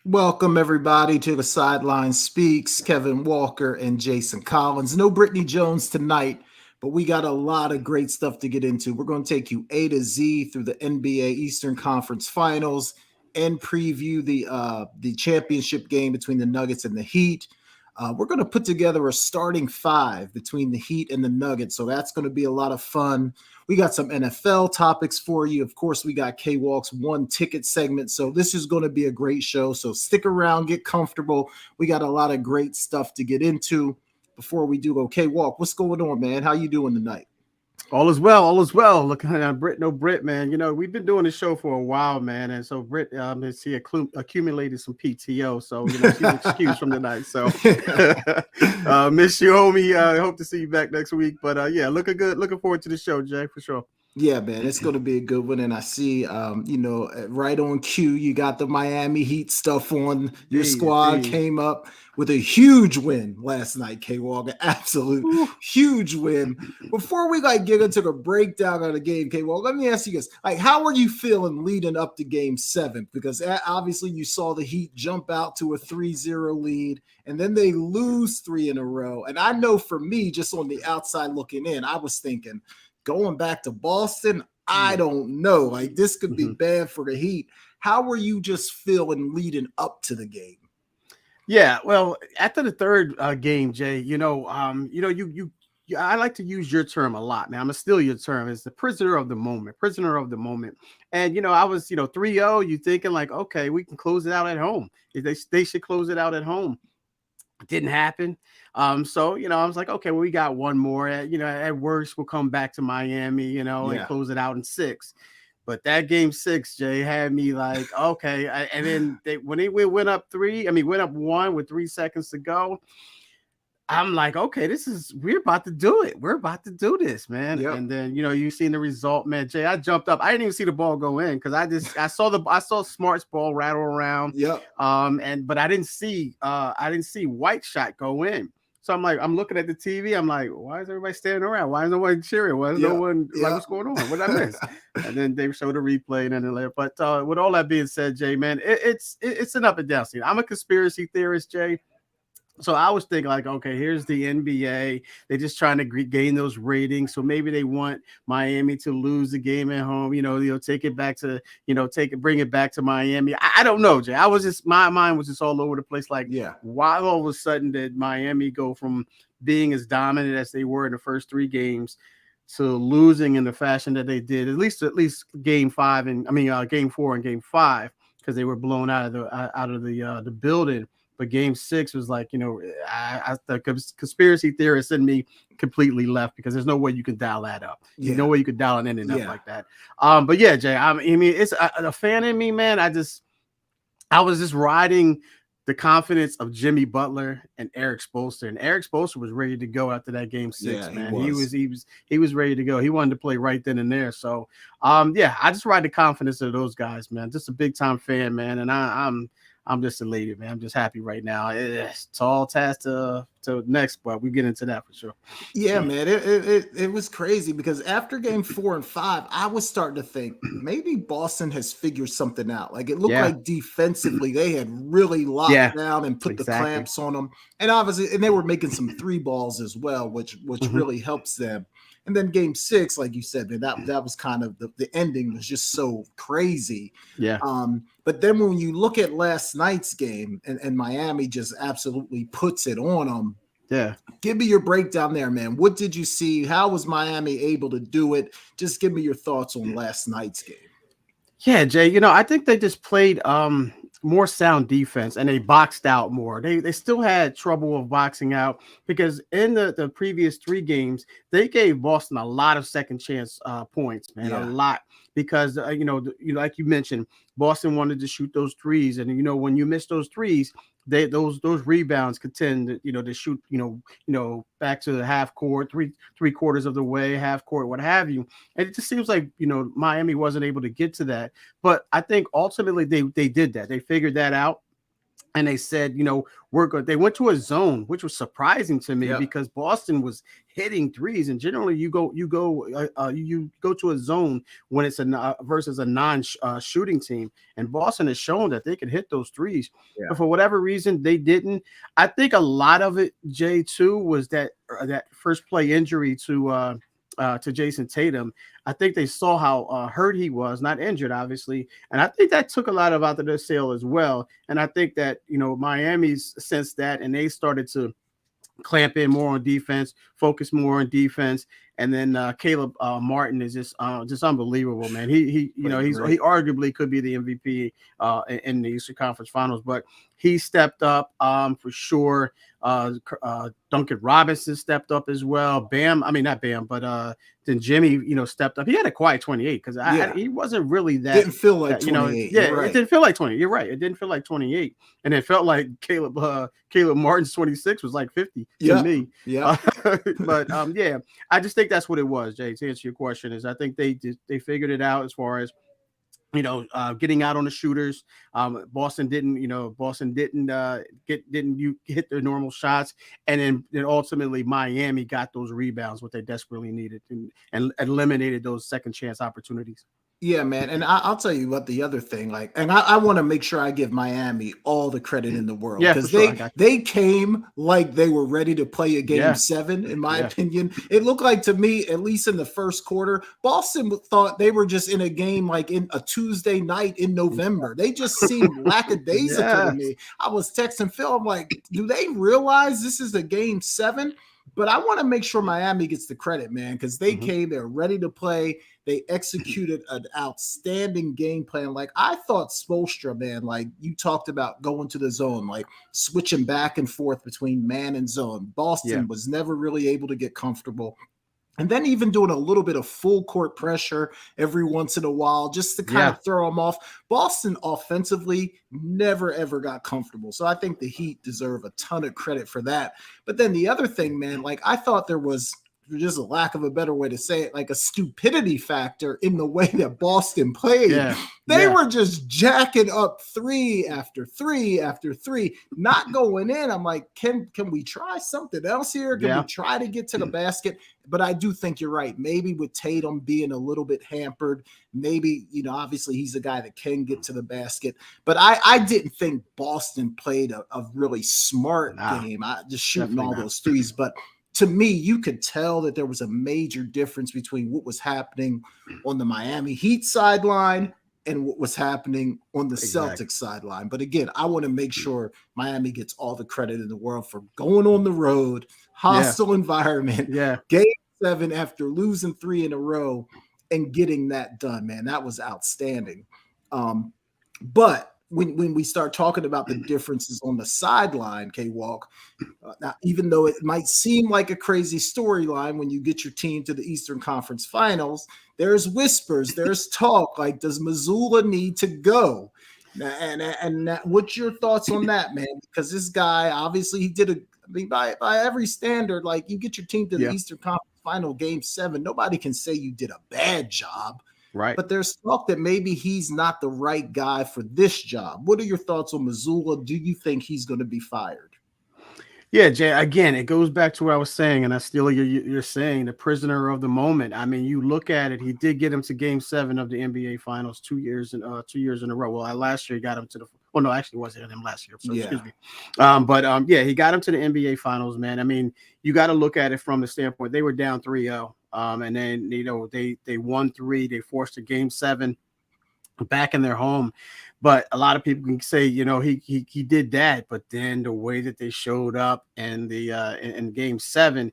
Welcome, everybody, to the SideLine Speaks. Kevin Walker and Jason Collins. No Britne Jones tonight, but we got a lot of great stuff to get into. We're going to take you A to Z through the NBA Eastern Conference Finals and preview the championship game between the Nuggets and the Heat. We're going to put together a starting five between the Heat and the Nuggets, so that's going to be a lot of fun. We got some NFL topics for you. Of course, we got K-Walk's one ticket segment. So this is going to be a great show. So stick around, get comfortable. We got a lot of great stuff to get into before we do. Okay, Walk, what's going on, man? How you doing tonight? All is well, all is well. Look at Brit, no Brit, man. You know, we've been doing this show for a while, man. And so Brit, she accumulated some PTO. So, she's excused from tonight. So, miss you, homie. Hope to see you back next week. But yeah, looking good. Looking forward to the show, Jay, for sure. Yeah, man, it's going to be a good one. And I see, right on cue, you got the Miami Heat stuff on. Your squad came up with a huge win last night, K-Walk. An absolute huge win. Before we get into the breakdown of the game, K-Walk, let me ask you this. How are you feeling leading up to game 7? Because obviously you saw the Heat jump out to a 3-0 lead, and then they lose 3 in a row. And I know for me, just on the outside looking in, I was thinking, going back to Boston, I don't know. This could be bad for the Heat. How were you just feeling leading up to the game? Yeah, well, after the third game, Jay, I like to use your term a lot, man. I'm gonna steal your term. It's the prisoner of the moment, prisoner of the moment. And I was 3-0. You thinking like, okay, we can close it out at home. They should close it out at home. It didn't happen. So I was like, okay, well, we got one more. At worst, we'll come back to Miami, and close it out in 6. But that game 6, Jay, had me like, okay. And then when they went up 1 with 3 seconds to go. I'm like, okay, we're about to do it. We're about to do this, man. Yep. And then, you seen the result, man. Jay, I jumped up. I didn't even see the ball go in because I saw Smart's ball rattle around. Yep. But I didn't see White shot go in. So I'm looking at the TV. I'm like, why is everybody standing around? Why is no one cheering? Why is no one like, what's going on? What did I miss? And then they showed a replay and then later. But with all that being said, Jay, man, it's an up and down scene. I'm a conspiracy theorist, Jay. So I was thinking like, okay, here's the NBA. They're just trying to gain those ratings. So maybe they want Miami to lose the game at home, take it back to, bring it back to Miami. I don't know, Jay. My mind was just all over the place. Like, why all of a sudden did Miami go from being as dominant as they were in the first 3 games to losing in the fashion that they did, at least game 4 and game 5, because they were blown out of the building. But game 6 was like, the conspiracy theorist in me completely left because there's no way you can dial that up. There's no way you could dial it in and up like that. But yeah, Jay, it's a fan in me, man. I was just riding the confidence of Jimmy Butler and Eric Spoelstra. And Eric Spoelstra was ready to go after that game 6, man. He was ready to go. He wanted to play right then and there. So, I just ride the confidence of those guys, man. Just a big time fan, man. And I'm just elated, man. I'm just happy right now. It's all task to next, but we get into that for sure. Yeah, man. It was crazy because after game 4 and 5, I was starting to think maybe Boston has figured something out. Like it looked like defensively they had really locked down and put the clamps on them. And obviously, and they were making some 3 balls as well, which really helps them. And then game 6, like you said, man, that was kind of the ending was just so crazy. Yeah. But then when you look at last night's game and Miami just absolutely puts it on them. Yeah. Give me your breakdown there, man. What did you see? How was Miami able to do it? Just give me your thoughts on last night's game. Yeah, Jay, I think they just played more sound defense and they boxed out more. They still had trouble of boxing out because in the previous 3 games, they gave Boston a lot of second chance points, man, a lot. Because, like you mentioned, Boston wanted to shoot those threes. And, when you miss those threes, those rebounds could tend to shoot, back to the half court, three quarters of the way, half court, what have you. And it just seems like, Miami wasn't able to get to that. But I think ultimately they did that. They figured that out. And they said, we're good. They went to a zone, which was surprising to me because Boston was hitting threes, and generally you go to a zone when it's versus a non-shooting team, and Boston has shown that they can hit those threes, but for whatever reason they didn't. I think a lot of it, Jay, too, was that first play injury to Jason Tatum. I think they saw how hurt he was, not injured, obviously. And I think that took a lot out of their sail as well. And I think that, Miami's sensed that, and they started to clamp in more on defense, focus more on defense. And then Caleb Martin is just unbelievable, man. He arguably could be the MVP in the Eastern Conference Finals, but he stepped up for sure. Duncan Robinson stepped up as well. Not Bam, but then Jimmy, stepped up. He had a quiet 28 because he wasn't really that. Didn't feel like 28. It didn't feel like 20. You're right. It didn't feel like 28, and it felt like Caleb Martin's 26 was like 50 to me. Yeah, but I just think that's what it was, Jay. To answer your question, is I think they figured it out as far as getting out on the shooters. Boston didn't hit their normal shots, and then ultimately Miami got those rebounds, what they desperately needed, and eliminated those second chance opportunities. Yeah, man. And I'll tell you what the other thing, and I want to make sure I give Miami all the credit in the world, because they came like they were ready to play a game 7, in my opinion. It looked like to me, at least in the first quarter, Boston thought they were just in a game like in a Tuesday night in November. They just seemed lackadaisical to me. I was texting Phil, I'm like, do they realize this is a game 7? But I want to make sure Miami gets the credit, man, because they came, they're ready to play. They executed an outstanding game plan. Like, I thought Spoelstra, man, like you talked about going to the zone, like switching back and forth between man and zone. Boston was never really able to get comfortable. And then even doing a little bit of full court pressure every once in a while just to kind of throw them off. Boston offensively never, ever got comfortable. So I think the Heat deserve a ton of credit for that. But then the other thing, man, like I thought there was just a lack of a better way to say it, like a stupidity factor in the way that Boston played. They were just jacking up 3 after 3 after 3, not going in. I'm like, can we try something else here? Can we try to get to the basket? But I do think you're right. Maybe with Tatum being a little bit hampered, maybe, obviously he's a guy that can get to the basket. But I didn't think Boston played a really smart game. Just shooting all those threes. But to me, you could tell that there was a major difference between what was happening on the Miami Heat sideline and what was happening on the Celtics sideline. But again, I want to make sure Miami gets all the credit in the world for going on the road, hostile environment, game 7 after losing 3 in a row and getting that done, man. That was outstanding. But when we start talking about the differences on the sideline, K-Walk, now, even though it might seem like a crazy storyline when you get your team to the Eastern Conference Finals, there's whispers, there's talk, like, does Mazzulla need to go? And what's your thoughts on that, man? Because this guy, obviously, he did by every standard, like, you get your team to the Eastern Conference Final game 7, nobody can say you did a bad job. Right. But there's talk that maybe he's not the right guy for this job. What are your thoughts on Mazzulla? Do you think he's going to be fired? Yeah, Jay, again, it goes back to what I was saying, and I steal you're saying, the prisoner of the moment. I mean, you look at it, he did get him to game 7 of the NBA Finals 2 years in a row. Well, last year he got him to actually it wasn't him last year. So excuse me. He got him to the NBA Finals, man. I mean, you got to look at it from the standpoint, they were down 3-0. And then, they won 3, they forced a game 7 back in their home. But a lot of people can say, he did that, but then the way that they showed up and in game 7,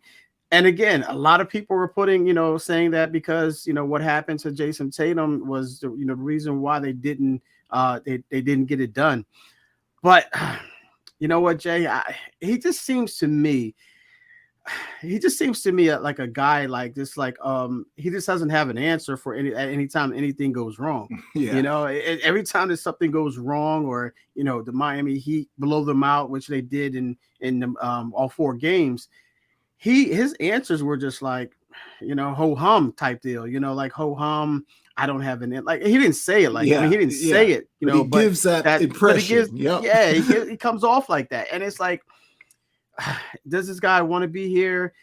and again, a lot of people were saying that because, what happened to Jason Tatum was the reason why they didn't get it done. But you know what, Jay, he just seems to me like a guy like this, like he just doesn't have an answer for any time anything goes wrong. Every time that something goes wrong, or the Miami Heat blow them out, which they did in the, all 4 games, his answers were just like ho hum type deal, like ho hum. I don't have an like. He didn't say it like. I mean, he didn't say it, but he gives that impression. He comes off like that, and it's like, does this guy want to be here?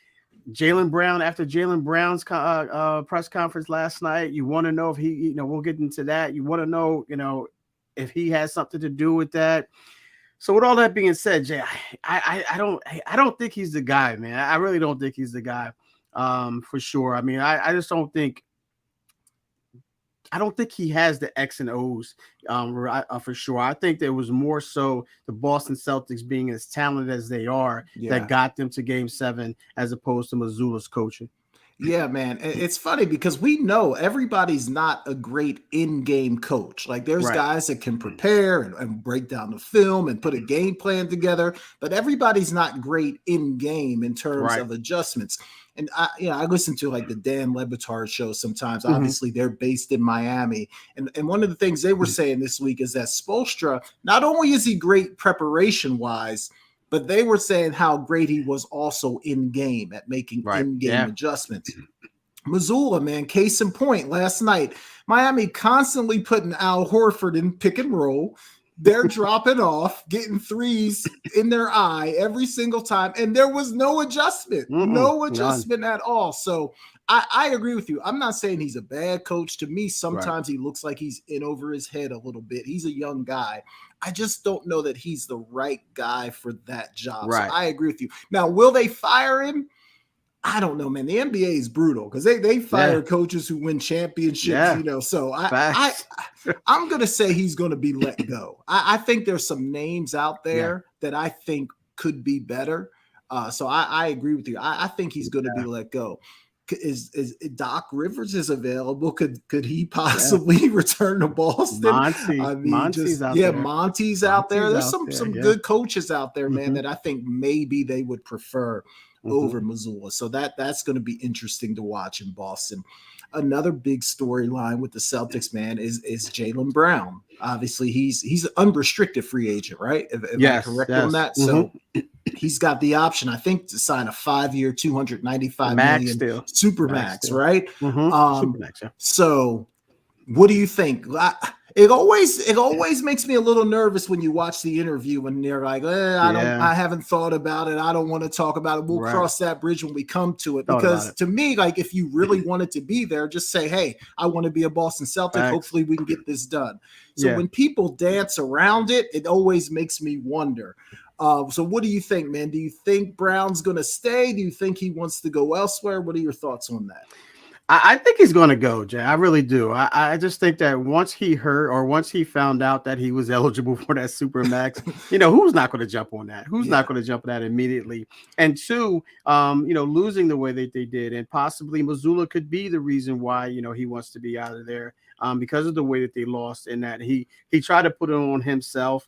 Jaylen Brown, after Jaylen Brown's press conference last night, you want to know if he, we'll get into that. You want to know, if he has something to do with that. So with all that being said, Jay, I don't think he's the guy, man. I really don't think he's the guy, for sure. I mean, I just don't think. I don't think he has the X and O's for sure. I think there was more so the Boston Celtics being as talented as they are that got them to Game 7 as opposed to Mazzulla's coaching. Yeah, man. It's funny because we know everybody's not a great in-game coach. Like there's guys that can prepare and break down the film and put a game plan together, but everybody's not great in-game in terms of adjustments. And I listen to like the Dan Le Batard show sometimes. Obviously, they're based in Miami. And one of the things they were saying this week is that Spoelstra, not only is he great preparation-wise, but they were saying how great he was also in-game at making in-game adjustments. Mazzulla, man, case in point, last night, Miami constantly putting Al Horford in pick and roll. They're dropping off, getting threes in their eye every single time, and there was no adjustment, none at all. So I agree with you. I'm not saying he's a bad coach. To me, sometimes he looks like he's in over his head a little bit. He's a young guy. I just don't know that he's the right guy for that job. So I agree with you. Now, will they fire him? I don't know, man. The NBA is brutal because they fire coaches who win championships, So I'm going to say he's going to be let go. I think there's some names out there that I think could be better. So I agree with you. I think he's going to be let go. Is Doc Rivers is available? Could he possibly return to Boston? Monty's out there. Monty's out there. There's some good coaches out there, man, that I think maybe they would prefer over Mazzulla. So that's going to be interesting to watch in Boston. Another big storyline with the Celtics, man, is Jaylen Brown. Obviously, he's an unrestricted free agent, right? If I'm correct on that. So he's got the option, I think, to sign a 5-year, $295 million still. Supermax, right? Supermax, So what do you think? It always makes me a little nervous when you watch the interview and they're like, I haven't thought about it. I don't want to talk about it. We'll cross that bridge when we come to it. Because to me, like if you really wanted to be there, just say, hey, I want to be a Boston Celtic. Hopefully we can get this done. So when people dance around it, it always makes me wonder. So what do you think, man? Do you think Brown's going to stay? Do you think he wants to go elsewhere? What are your thoughts on that? I think he's going to go, Jay. I really do. I just think that once he heard or once he found out that he was eligible for that Supermax, who's not going to jump on that? Who's not going to jump on that immediately? And two, losing the way that they did, and possibly Mazzulla could be the reason why, he wants to be out of there because of the way that they lost, and that he tried to put it on himself.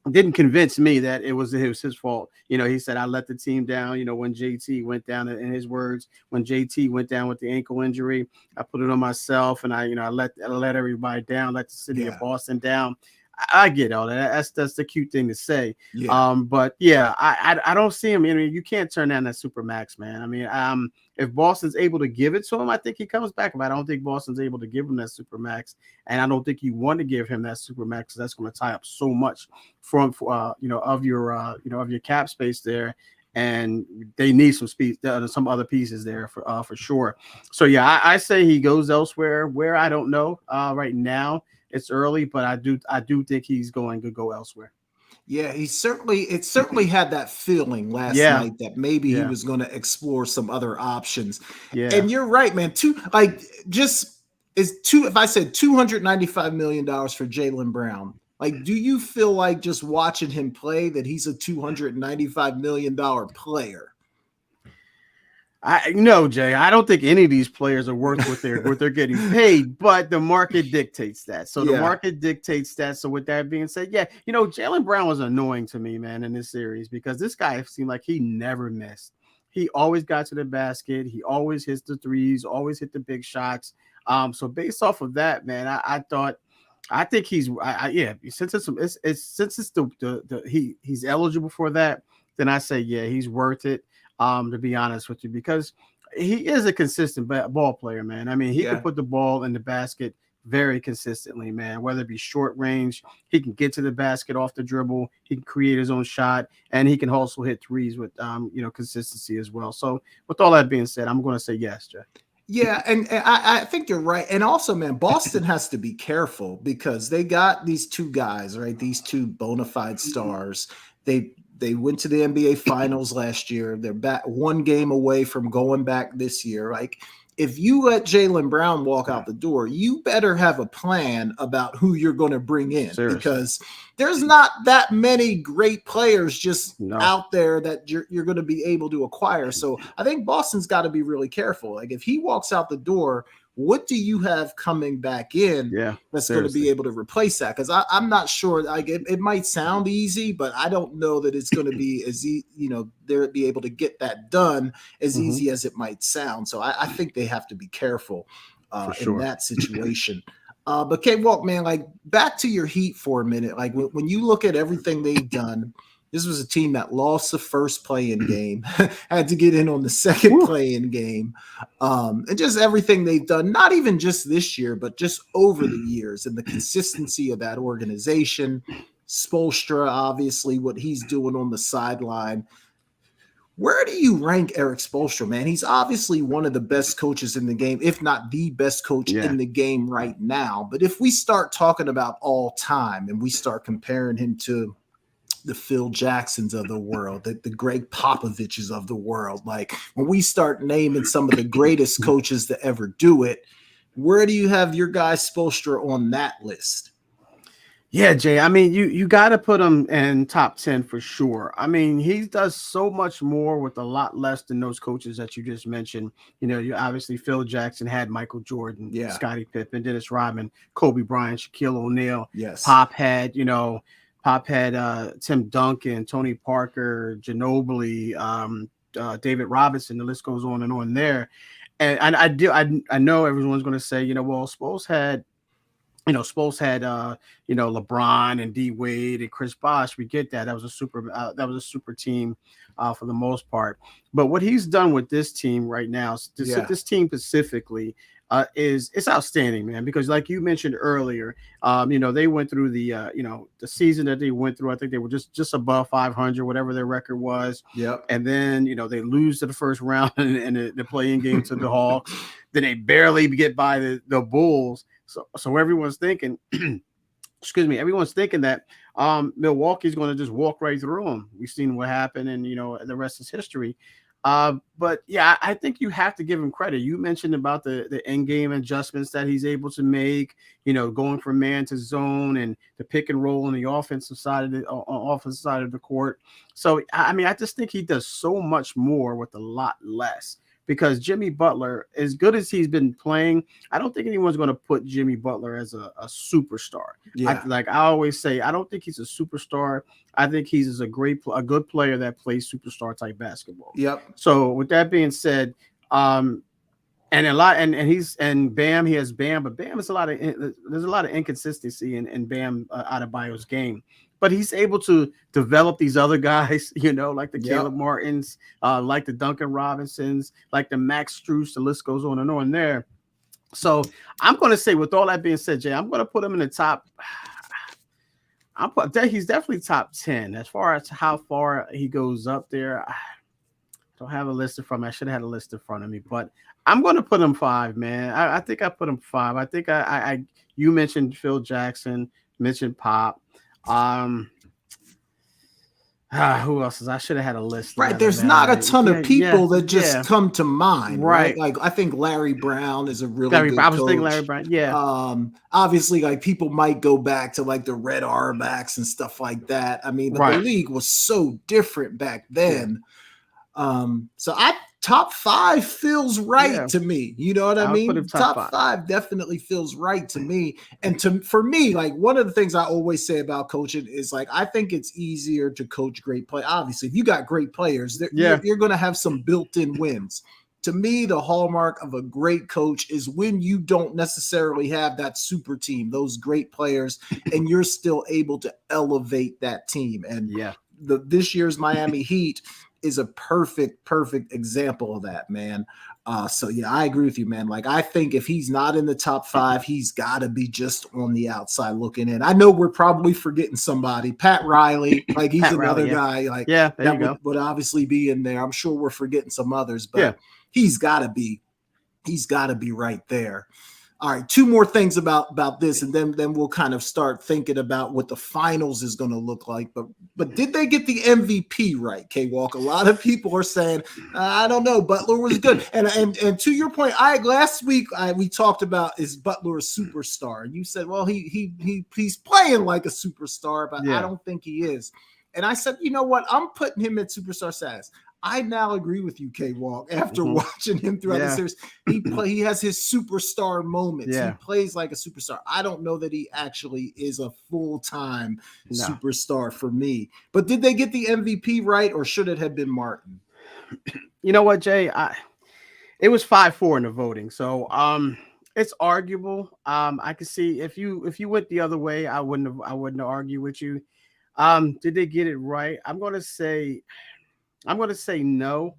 Didn't convince me that it was his fault. He said, I let the team down, when JT went down, in his words, when JT went down with the ankle injury, I put it on myself, and I let everybody down, let the city of Boston down. I get all that. That's the cute thing to say. But I don't see him. You can't turn down that Supermax, man. If Boston's able to give it to him, I think he comes back. But I don't think Boston's able to give him that Supermax, and I don't think you want to give him that Supermax. That's going to tie up so much from of your cap space there, and they need some other pieces there for sure. So I say he goes elsewhere. Where I don't know right now. It's early, but I do think he's going to go elsewhere. Yeah, it certainly had that feeling last night that maybe he was going to explore some other options. Yeah. And you're right, man. If I said $295 million for Jaylen Brown, like, do you feel like just watching him play that he's a $295 million player? Jay, I don't think any of these players are worth what they're getting paid, but the market dictates that. So the market dictates that. So with that being said, Jaylen Brown was annoying to me, man, in this series because this guy seemed like he never missed. He always got to the basket. He always hits the threes, always hit the big shots. So based off of that, man, I think he's he's eligible for that, then I say he's worth it. To be honest with you, because he is a consistent ball player, man. I mean, he can Yeah. put the ball in the basket very consistently, man. Whether it be short range, he can get to the basket off the dribble. He can create his own shot, and he can also hit threes with consistency as well. So, with all that being said, I'm going to say yes, Jay. Yeah, and I think you're right. And also, man, Boston has to be careful because they got these two guys, right? These two bona fide stars. They went to the NBA Finals last year. They're back one game away from going back this year. Like, if you let Jaylen Brown walk out the door, you better have a plan about who you're going to bring in Seriously. because there's not that many great players just No. out there that you're going to be able to acquire. So I think Boston's got to be really careful. Like, if he walks out the door, what do you have coming back in that's going to be able to replace that? Because I'm not sure. Like, it might sound easy, but I don't know that it's going to be as they'll be able to get that done as easy as it might sound. So I think they have to be careful in that situation. But K-Walk, man, like, back to your Heat for a minute. Like, when you look at everything they've done, this was a team that lost the first play-in game, had to get in on the second play-in game, and just everything they've done, not even just this year, but just over the years and the consistency of that organization. Spoelstra, obviously, what he's doing on the sideline. Where do you rank Eric Spoelstra, man? He's obviously one of the best coaches in the game, if not the best coach in the game right now. But if we start talking about all time and we start comparing him to the Phil Jacksons of the world, the Greg Popoviches of the world, like, when we start naming some of the greatest coaches to ever do it, where do you have your guy Spoelstra on that list? Yeah, Jay. I mean, you got to put him in top 10 for sure. I mean, he does so much more with a lot less than those coaches that you just mentioned. You obviously Phil Jackson had Michael Jordan, Scottie Pippen, Dennis Rodman, Kobe Bryant, Shaquille O'Neal. Yes. Pop had Tim Duncan, Tony Parker, Ginobili, David Robinson. The list goes on and on there. And I know everyone's going to say, well, Spoels had LeBron and D Wade and Chris Bosh. We get that. That was a super team for the most part. But what he's done with this team right now, this team specifically, it's outstanding, man. Because like you mentioned earlier, they went through the season that they went through. I think they were just above 500, whatever their record was. Yep. And then they lose to the first round in the play-in game to the Hawks. Then they barely get by the Bulls. So everyone's thinking, everyone's thinking that Milwaukee's going to just walk right through them. We've seen what happened, and the rest is history. But yeah, I think you have to give him credit. You mentioned about the end game adjustments that he's able to make, going from man to zone and the pick and roll on the offensive side of the court. So I mean, I just think he does so much more with a lot less. Because Jimmy Butler, as good as he's been playing, I don't think anyone's going to put Jimmy Butler as a superstar. Yeah. I always say, I don't think he's a superstar. I think he's a good player that plays superstar type basketball. Yep. So with that being said, and Bam, he has Bam, but Bam is there's a lot of inconsistency in Bam Adebayo's game. But he's able to develop these other guys, like the Caleb Martins, like the Duncan Robinsons, like the Max Strus. The list goes on and on there. So I'm going to say, with all that being said, Jay, I'm going to put him in the top. He's definitely top 10. As far as how far he goes up there, I don't have a list in front of me. I should have had a list in front of me, but I'm going to put him 5, man. I think I put him 5. I think you mentioned Phil Jackson, mentioned Pop. Who else I should have had a list. Right. There's not a ton of people that just come to mind. Right. Like, I think Larry Brown is a really good coach. I was thinking Larry Brown. Yeah. Obviously, like, people might go back to like the Red Auerbachs and stuff like that. I mean, but the league was so different back then. So top 5 feels right to me. You know what I mean? Top 5 definitely feels right to me. And for me, like, one of the things I always say about coaching is, like, I think it's easier to coach great play. Obviously, if you got great players, you're going to have some built-in wins. To me, the hallmark of a great coach is when you don't necessarily have that super team, those great players, and you're still able to elevate that team. And this year's Miami Heat is a perfect example of that, man. So yeah, I agree with you, man. Like, I think if he's not in the top 5, he's got to be just on the outside looking in. I know we're probably forgetting somebody, Pat Riley. Like, he's another guy. Like, there that you go. would obviously be in there. I'm sure we're forgetting some others, but yeah, he's got to be right there. All right, 2 more things about this, and then we'll kind of start thinking about what the finals is going to look like. But did they get the MVP right, K-Walk? A lot of people are saying, I don't know, Butler was good. And to your point, last week we talked about, is Butler a superstar? And you said, well, he's playing like a superstar, but I don't think he is. And I said, you know what? I'm putting him at superstar status. I now agree with you, K-Walk. After watching him throughout the series, he has his superstar moments. He plays like a superstar. I don't know that he actually is a full-time superstar for me. But did they get the MVP right, or should it have been Martin? You know what, Jay? It was 5-4 in the voting, so it's arguable. I can see if you went the other way, I wouldn't argue with you. Did they get it right? I'm gonna say no,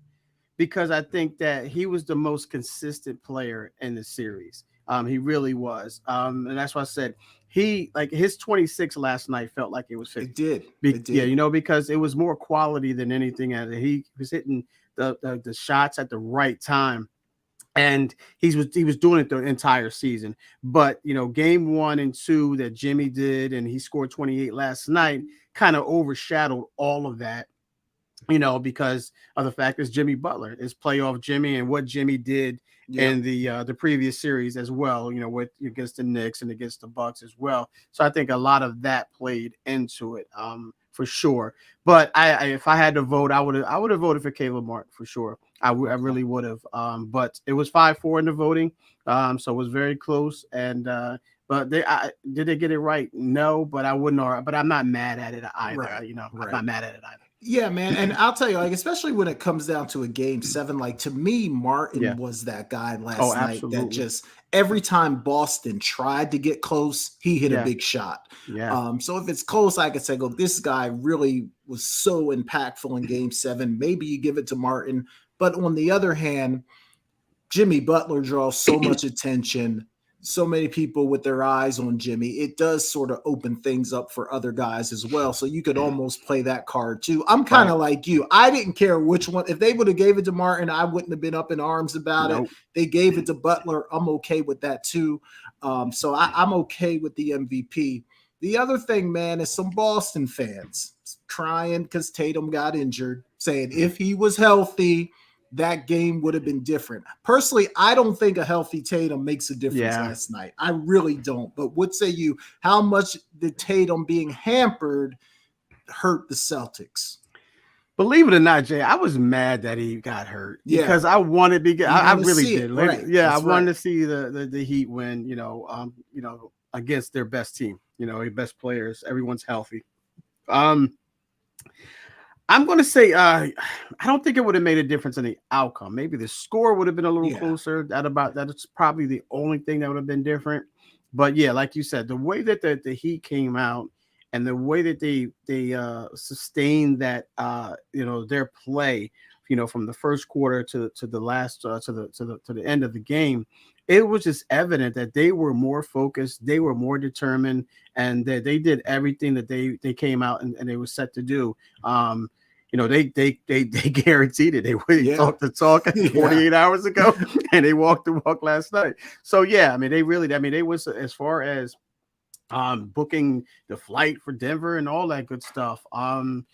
because I think that he was the most consistent player in the series. He really was. And that's why I said his 26 last night felt like it was 50. It did. Yeah, because it was more quality than anything. He was hitting the shots at the right time. And he was doing it the entire season. But, game 1 and 2 that Jimmy did, and he scored 28 last night, kind of overshadowed all of that. Because of the fact is Jimmy Butler is playoff Jimmy, and what Jimmy did in the previous series as well, with against the Knicks and against the Bucks as well. So I think a lot of that played into it, for sure. But if I had to vote, I would have voted for Caleb Martin for sure. I really would have. But it was 5-4 in the voting, so it was very close. And but did they get it right? No, but I wouldn't. But I'm not mad at it either. Right. I'm not mad at it either. Yeah, man. And I'll tell you, like, especially when it comes down to a game 7, like, to me, Martin was that guy last night that just every time Boston tried to get close, he hit a big shot. Yeah. So if it's close, I could say, this guy really was so impactful in game 7. Maybe you give it to Martin. But on the other hand, Jimmy Butler draws so much attention. So many people with their eyes on Jimmy, it does sort of open things up for other guys as well. So you could almost play that card too. I'm kind of like you. I didn't care which one. If they would have gave it to Martin, I wouldn't have been up in arms about it. They gave it to Butler. I'm okay with that too. So I'm okay with the MVP. The other thing, man, is some Boston fans crying because Tatum got injured, saying if he was healthy, that game would have been different. Personally, I don't think a healthy Tatum makes a difference last night. I really don't. But what say you? How much did Tatum being hampered hurt the Celtics? Believe it or not, Jay, I was mad that he got hurt because I wanted to get. I really did. Right. Yeah, I wanted to see the Heat win. Against their best team. Their best players. Everyone's healthy. I'm going to say I don't think it would have made a difference in the outcome. Maybe the score would have been a little closer. That's probably the only thing that would have been different. But yeah, like you said, the way that the Heat came out and the way that they sustained that their play, from the first quarter to the last to the end of the game, it was just evident that they were more focused, they were more determined, and that they did everything that they came out and they were set to do. They guaranteed it. They talked the talk 48 hours ago, and they walked the walk last night. So yeah, they was, as far as booking the flight for Denver and all that good stuff. I don't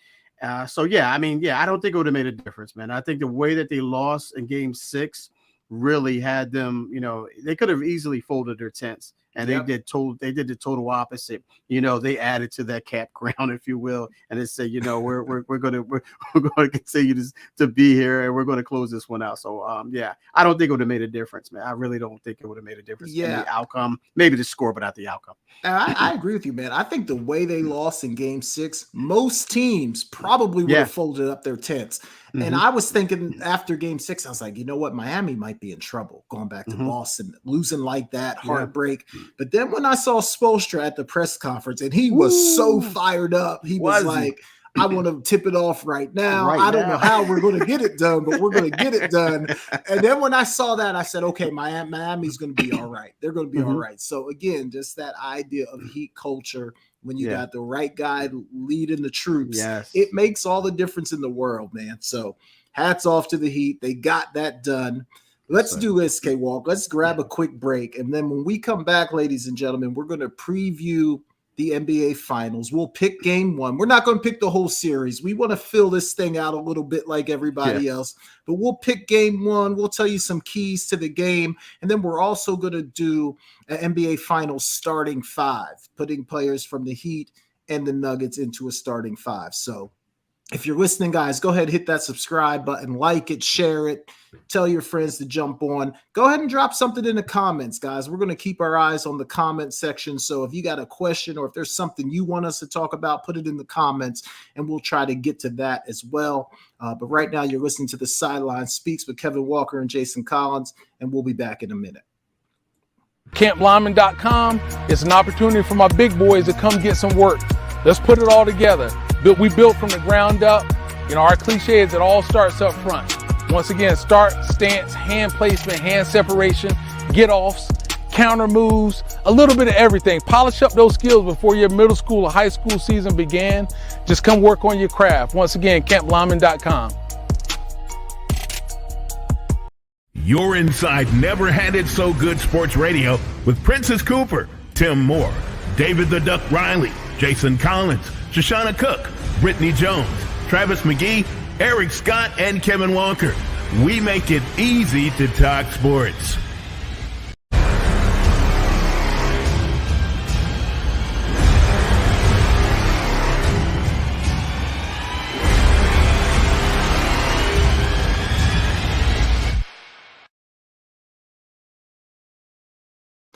think it would have made a difference, man. I think the way that they lost in game 6 really had them, they could have easily folded their tents, and they did the total opposite. They added to that campground, if you will, and they said, we're going to continue to be here, and we're going to close this one out. So I don't think it would have made a difference, man. I really don't think it would have made a difference in the outcome. Maybe the score, but not the outcome. I agree with you, man. I think the way they lost in game 6, most teams probably would have folded up their tents. Mm-hmm. And I was thinking after game 6, I was like, you know what? Miami might be in trouble going back to Boston, losing like that, heartbreak. But then when I saw Spoelstra at the press conference, and he was so fired up, he was like, I want to tip it off right now. I don't know how we're going to get it done, but we're going to get it done. And then when I saw that, I said, okay, Miami's going to be all right. They're going to be all right. So again, just that idea of Heat culture, when you got the right guy leading the troops, it makes all the difference in the world, man. So hats off to the Heat. They got that done. Let's do this, K-Walk. Let's grab a quick break. And then when we come back, ladies and gentlemen, we're going to preview the NBA Finals. We'll pick game one. We're not going to pick the whole series. We want to fill this thing out a little bit like everybody else. But we'll pick game one. We'll tell you some keys to the game. And then we're also going to do an NBA Finals starting five, putting players from the Heat and the Nuggets into a starting five. So if you're listening, guys, go ahead, hit that subscribe button, like it, share it, tell your friends to jump on. Go ahead and drop something in the comments, guys. We're going to keep our eyes on the comment section. So if you got a question or if there's something you want us to talk about, put it in the comments and we'll try to get to that as well. But right now you're listening to the SideLine Speaks with Kevin Walker and Jason Collins, and we'll be back in a minute. CampLyman.com is an opportunity for my big boys to come get some work. Let's put it all together. We built from the ground up. You know, our cliche is it all starts up front. Once again, start, stance, hand placement, hand separation, get-offs, counter moves, a little bit of everything. Polish up those skills before your middle school or high school season began. Just come work on your craft. Once again, CampLyman.com. You're inside Never Had It So Good Sports Radio with Princess Cooper, Tim Moore, David the Duck Riley, Jason Collins, Shoshana Cook, Britne Jones, Travis McGee, Eric Scott, and Kevin Walker. We make it easy to talk sports.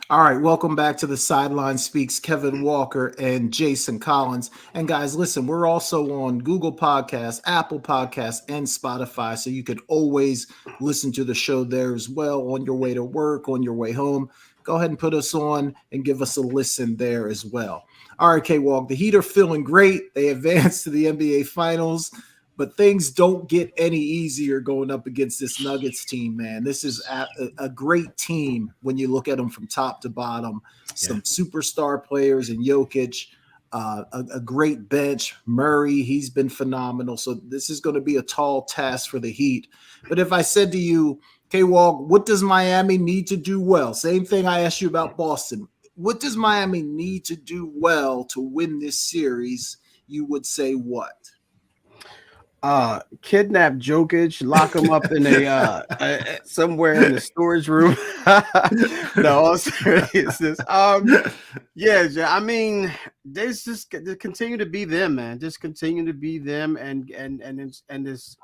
All right, welcome back to the SideLine Speaks, Kevin Walker and Jason Collins. And guys, listen, we're also on Google Podcasts, Apple Podcasts, and Spotify, so you could always listen to the show there as well on your way to work, on your way home. Go ahead and put us on and give us a listen there as well. All right, K-Walk, the Heat are feeling great. They advanced to the NBA Finals, but things don't get any easier going up against this Nuggets team, man. This is a great team when you look at them from top to bottom. Some superstar players in Jokic, a great bench. Murray, he's been phenomenal. So this is going to be a tall task for the Heat. But if I said to you, K-Walk, what does Miami need to do well? Same thing I asked you about Boston. What does Miami need to do well to win this series? You would say what? Kidnap Jokic, lock him up in a somewhere in the storage room. No, all seriousness. I mean, there's just continue to be them, man. Just continue to be them, and this,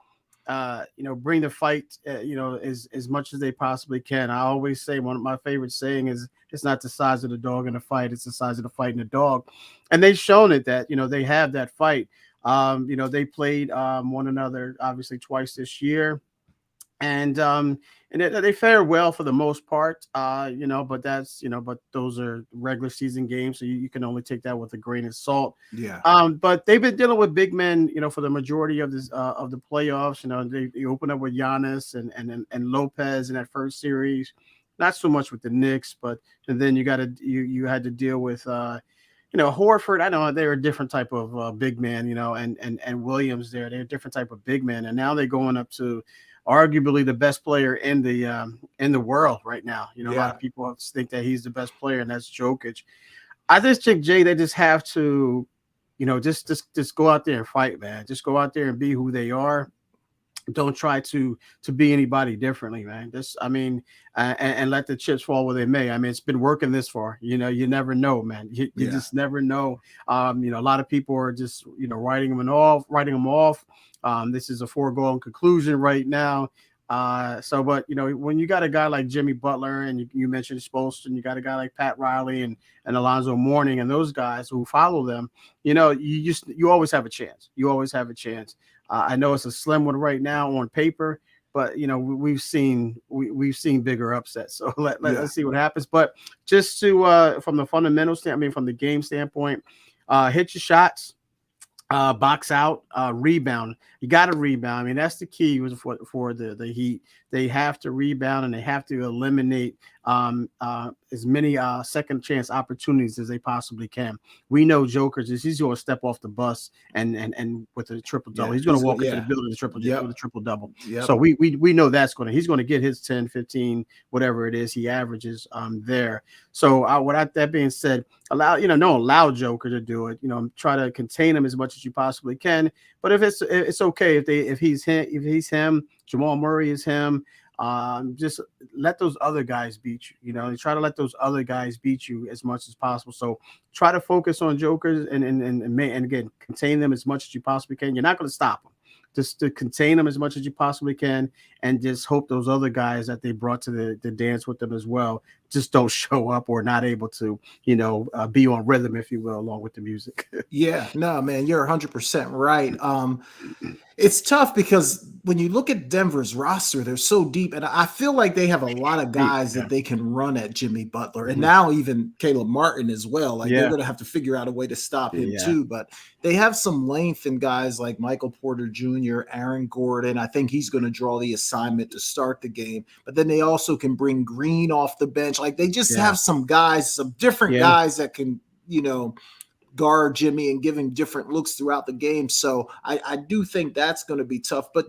bring the fight, as much as they possibly can. I always say one of my favorite saying is, it's not the size of the dog in the fight; it's the size of the fight in the dog. And they've shown it that they have that fight. They played one another obviously twice this year, and they fared well for the most part. But those are regular season games, so you can only take that with a grain of salt. Yeah. But they've been dealing with big men, for the majority of this of the playoffs. They open up with Giannis and Lopez in that first series. Not so much with the Knicks, and then you had to deal with. Horford, I know they're a different type of big man, and Williams they're a different type of big man. And now they're going up to arguably the best player in the world right now. A lot of people think that he's the best player, and that's Jokic. I just think, Jay, they just have to, just go out there and fight, man. Just go out there and be who they are. Don't try to be anybody differently, man. And let the chips fall where they may. I mean, it's been working this far. You never know, man. You just never know. A lot of people are just writing them off. This is a foregone conclusion right now. But when you got a guy like Jimmy Butler, and you mentioned Spolston, you got a guy like Pat Riley and Alonzo Mourning, and those guys who follow them, you always have a chance. You always have a chance. I know it's a slim one right now on paper, but we've seen bigger upsets. So let's see what happens. But just to from the fundamental standpoint, from the game standpoint, hit your shots. box out, rebound. You got to rebound. I mean, that's the key for the Heat. They have to rebound and they have to eliminate as many second chance opportunities as they possibly can. We know Joker's he's going to step off the bus and with a triple double. He's going to walk into the building with a triple double. So we know he's going to get his 10, 15, whatever it is he averages there. So that being said, don't allow Joker to do it. Try to contain him as much as you possibly can. But if it's okay if he's him, Jamal Murray is him. Just let those other guys beat you. Try to let those other guys beat you as much as possible. So try to focus on Jokers and again contain them as much as you possibly can. You're not going to stop them. Just to contain them as much as you possibly can, and just hope those other guys that they brought to the dance with them as well just don't show up or not able to, be on rhythm, if you will, along with the music. Yeah, no, man, you're 100% right. It's tough because when you look at Denver's roster, they're so deep, and I feel like they have a lot of guys that they can run at Jimmy Butler, and now even Caleb Martin as well. Like they're going to have to figure out a way to stop him too. But they have some length in guys like Michael Porter Jr., Aaron Gordon. I think he's going to draw the assignment to start the game. But then they also can bring Green off the bench. Like they just have some guys, some different guys that can, guard Jimmy and give him different looks throughout the game. So I do think that's going to be tough. But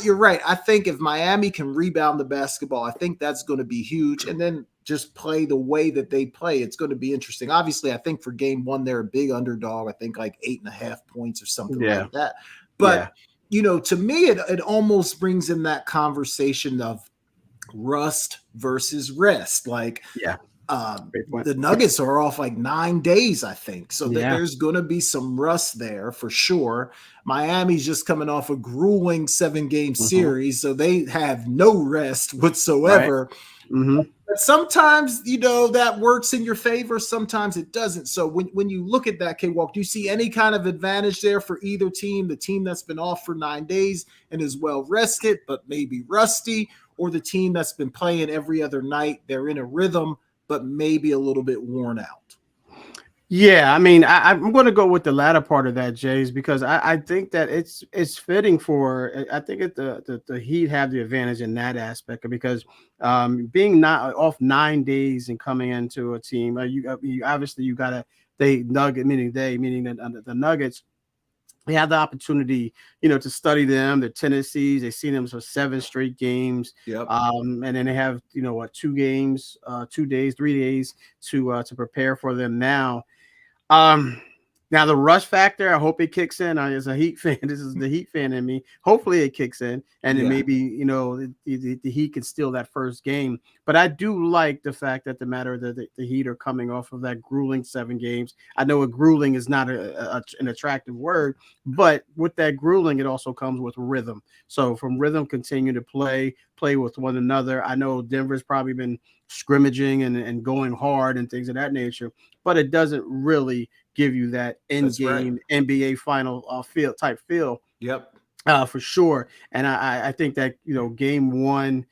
you're right. I think if Miami can rebound the basketball, I think that's going to be huge. And then just play the way that they play, it's going to be interesting. Obviously, I think for game one, they're a big underdog. I think like 8.5 points or something like that. But, to me, it almost brings in that conversation of rust versus rest. Like, the Nuggets are off like 9 days, I think. So there's going to be some rust there for sure. Miami's just coming off a grueling 7-game series, so they have no rest whatsoever. Right. But sometimes, that works in your favor. Sometimes it doesn't. So when you look at that, K-Walk, do you see any kind of advantage there for either team, the team that's been off for 9 days and is well rested, but maybe rusty, or the team that's been playing every other night, they're in a rhythm, but maybe a little bit worn out? Yeah, I mean, I'm going to go with the latter part of that, Jays, because I think that it's fitting for. I think the Heat have the advantage in that aspect because being not off 9 days and coming into a team, you obviously you got to the Nuggets. They have the opportunity, to study them, their tendencies. They've seen them for 7 straight games. And then they have, 2 games, 2 days, 3 days to prepare for them now. Now the rush factor, I hope it kicks in. As a Heat fan, this is the Heat fan in me. Hopefully it kicks in, and then maybe the Heat can steal that first game. But I do like the fact that the Heat are coming off of that grueling 7 games. I know grueling is not an attractive word, but with that grueling, it also comes with rhythm. So from rhythm, continue to play with one another. I know Denver's probably been scrimmaging and going hard and things of that nature, but it doesn't really give you that end-game NBA final feel. For sure. And I think that, game one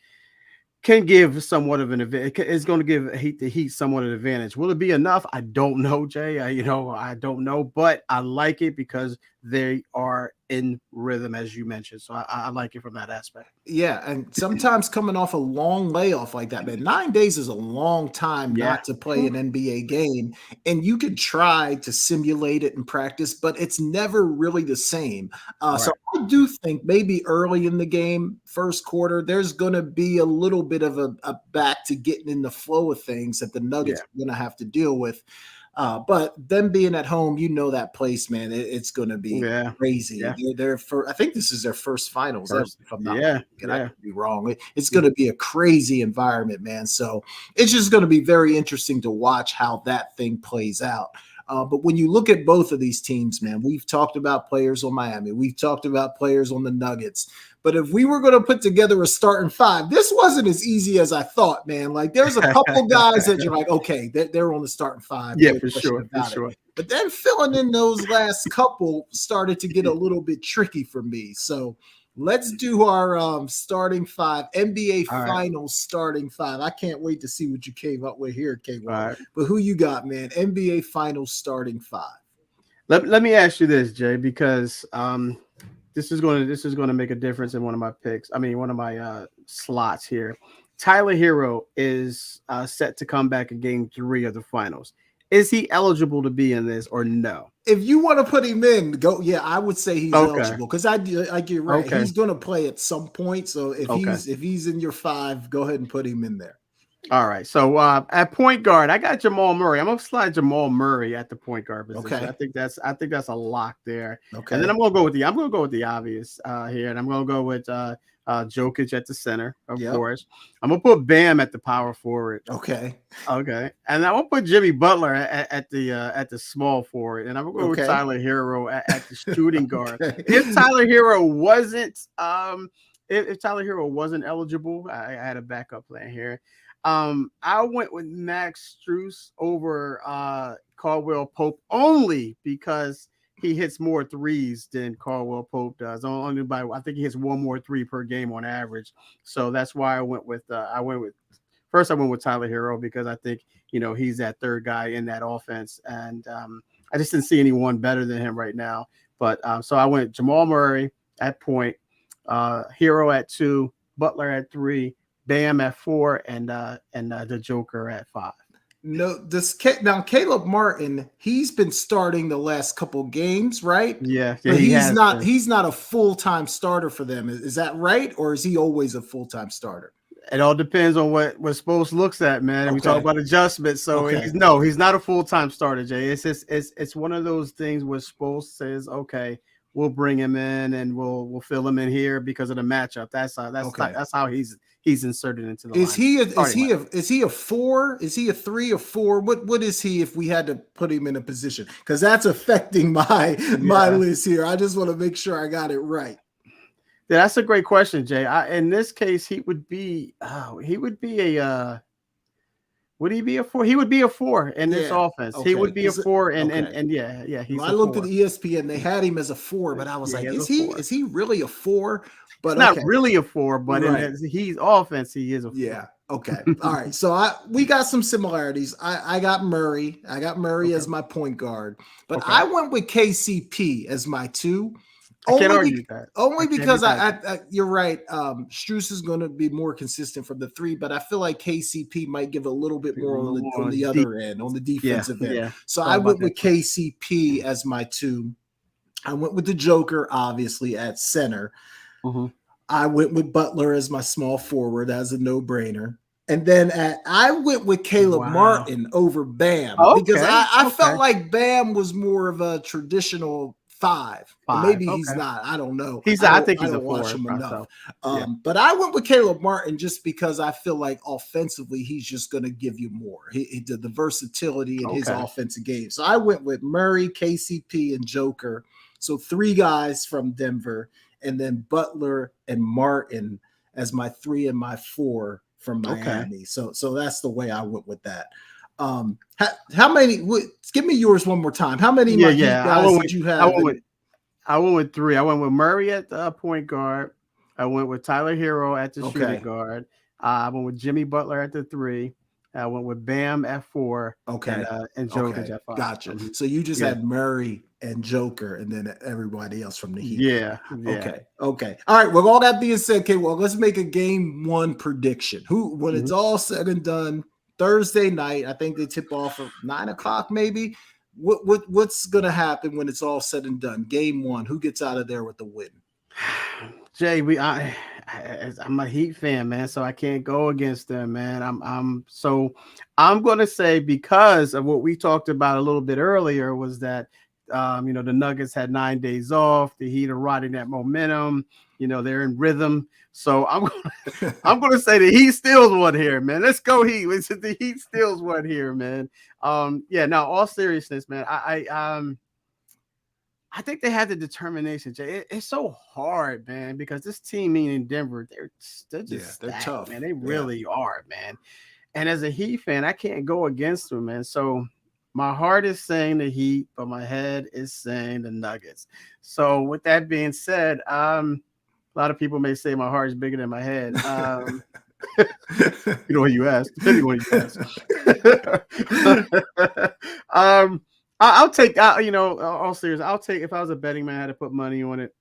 can give somewhat of an advantage. It's going to give the Heat somewhat of an advantage. Will it be enough? I don't know, Jay. I don't know, but I like it because they are in rhythm, as you mentioned. So I like it from that aspect. Yeah, and sometimes coming off a long layoff like that, man, 9 days is a long time not to play an NBA game. And you can try to simulate it in practice, but it's never really the same. So I do think maybe early in the game, first quarter, there's going to be a little bit of a back to getting in the flow of things that the Nuggets are going to have to deal with. But them being at home, that place, man, it's going to be crazy. They're I think this is their first finals. If I'm not mistaken, I could be wrong. It's going to be a crazy environment, man. So it's just going to be very interesting to watch how that thing plays out. But when you look at both of these teams, man, we've talked about players on Miami. We've talked about players on the Nuggets. But if we were going to put together a starting 5, this wasn't as easy as I thought, man. Like, there's a couple guys that you're like, okay, they're on the starting 5. Yeah, for sure. But then filling in those last couple started to get a little bit tricky for me. So let's do our starting 5, NBA Finals starting 5. I can't wait to see what you came up with here, K1. But who you got, man? NBA Finals starting 5. Let me ask you this, Jay, because this is going to make a difference in one of my picks. I mean, one of my slots here. Tyler Hero is set to come back in Game 3 of the finals. Is he eligible to be in this or no? If you want to put him in, go. Yeah, I would say he's eligible because I get right. Okay. He's going to play at some point. So if he's in your 5, go ahead and put him in there. All right. So at point guard, I got Jamal Murray. I'm gonna slide Jamal Murray at the point guard position. Okay. I think that's a lock there. Okay. And then I'm gonna go with the obvious here, and I'm gonna go with Jokic at the center, of course. I'm gonna put Bam at the power forward. Okay. Okay. And I'm gonna put Jimmy Butler at the small forward, and I'm gonna go with Tyler Hero at the shooting guard. If Tyler Hero wasn't if Tyler Hero wasn't eligible, I had a backup plan here. I went with Max Strus over Caldwell Pope only because he hits more threes than Caldwell Pope does. Only by I think he hits 1 more 3 per game on average. So that's why I went with Tyler Hero because I think he's that third guy in that offense, and I just didn't see anyone better than him right now. But so I went Jamal Murray at point, Hero at 2, Butler at 3. Bam at 4 and the Joker at 5. No, now Caleb Martin, he's been starting the last couple games, right? Yeah, but he's not a full-time starter for them. Is that right, or is he always a full-time starter? It all depends on what Spoels looks at, man. We talk about adjustments, so he's not a full-time starter, Jay. It's one of those things where Spoels says, okay, we'll bring him in and we'll fill him in here because of the matchup. That's how he's inserted into the line. Is he a 4? Is he a 3 or 4? What is he if we had to put him in a position? Because that's affecting my list here. I just want to make sure I got it right. Yeah, that's a great question, Jay. In this case, he would be would he be a 4? He would be a 4 in this offense. Okay. He would be a 4, and he's. I looked at ESPN; they had him as a 4, but I was like, is he really a 4? But it's not really a 4, but he's offense. He is a 4. Yeah. Okay. All right. So we got some similarities. I got Murray. I got Murray as my point guard, but I went with KCP as my 2. I can't argue that. Only because you're right. Strus is going to be more consistent from the 3, but I feel like KCP might give a little bit more on the other end, on the defensive end. Yeah. So I went with KCP as my 2. I went with the Joker, obviously, at center. Mm-hmm. I went with Butler as my small forward as a no-brainer. And then I went with Caleb Martin over Bam because I felt like Bam was more of a traditional 5. Maybe he's not. I don't know. I think he's a 4. Watch him enough. But I went with Caleb Martin just because I feel like offensively he's just going to give you more. He did the versatility in his offensive game. So I went with Murray, KCP, and Joker. So 3 guys from Denver, and then Butler and Martin as my 3 and my 4 from Miami. So that's the way I went with that. How many? Give me yours one more time. How many guys did you have? I went with 3. I went with Murray at the point guard. I went with Tyler Hero at the shooting guard. I went with Jimmy Butler at the 3. I went with Bam at 4. And Jokic at 5. Gotcha. Mm-hmm. So you just had Murray and Joker, and then everybody else from the Heat. Yeah. Okay. All right. Well, all that being said, let's make a game 1 prediction. When it's all said and done, Thursday night, I think they tip off at 9:00, maybe. What's gonna happen when it's all said and done? Game 1, who gets out of there with the win? Jay, I'm a Heat fan, man, so I can't go against them, man. I'm gonna say, because of what we talked about a little bit earlier, was that the Nuggets had 9 days off. The Heat are riding that momentum. They're in rhythm. So I'm gonna say the Heat steals one here, man. Let's go Heat. The Heat steals one here, man. Now, all seriousness, man. I think they have the determination, Jay. It's so hard, man, because this team in Denver, they're stacked, tough, man. They really are, man. And as a Heat fan, I can't go against them, man. So my heart is saying the Heat, but my head is saying the Nuggets. So with that being said, a lot of people may say my heart is bigger than my head. What you asked. Depending on what you ask. I'll take. All serious. I'll take if I was a betting man, I had to put money on it.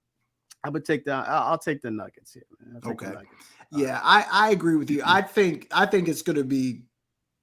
I would take the. I'll take the Nuggets here. Man. I'll take the Nuggets. Yeah, I agree with you. I think it's going to be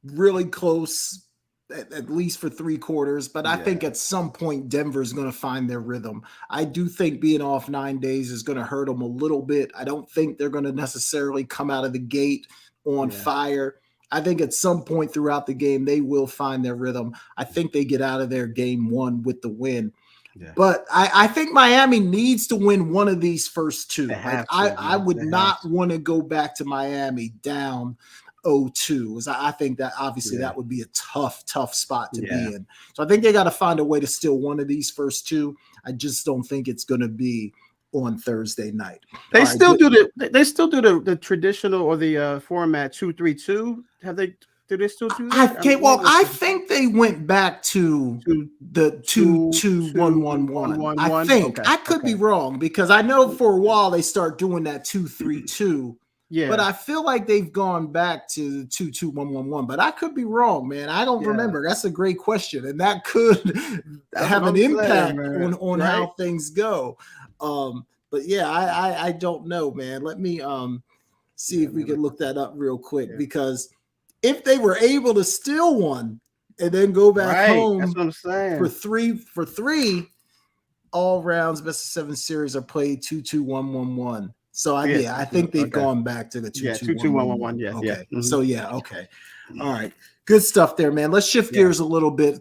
really close, at least for 3 quarters. But I think at some point Denver's going to find their rhythm. I do think being off 9 days is going to hurt them a little bit. I don't think they're going to necessarily come out of the gate on fire. I think at some point throughout the game they will find their rhythm. I think they get out of their game 1 with the win. Yeah. But I think Miami needs to win one of these first 2. Like I would not want to go back to Miami down 0-2. I think that obviously that would be a tough spot to be in. So I think they got to find a way to steal one of these first 2. I just don't think it's going to be on Thursday night. They still do the traditional or the format 2-3-2. Have they? Do they still do that? I think they went back to the 2-2-1-1-1. I think I could be wrong because I know for a while they start doing that 2-3-2. Yeah, but I feel like they've gone back to the 2-2-1-1-1. But I could be wrong, man. I don't remember. That's a great question, and that could have an impact on how things go. But yeah, I don't know, man. Let me see if we can look that up real quick because if they were able to steal one and then go back home, that's what I'm saying. for three, all rounds best of 7 series are played 2-2-1-1-1. So I think they've gone back to the 2-2-1-1-1. Yeah, okay. Mm-hmm. So okay. All right. Good stuff there, man. Let's shift gears a little bit.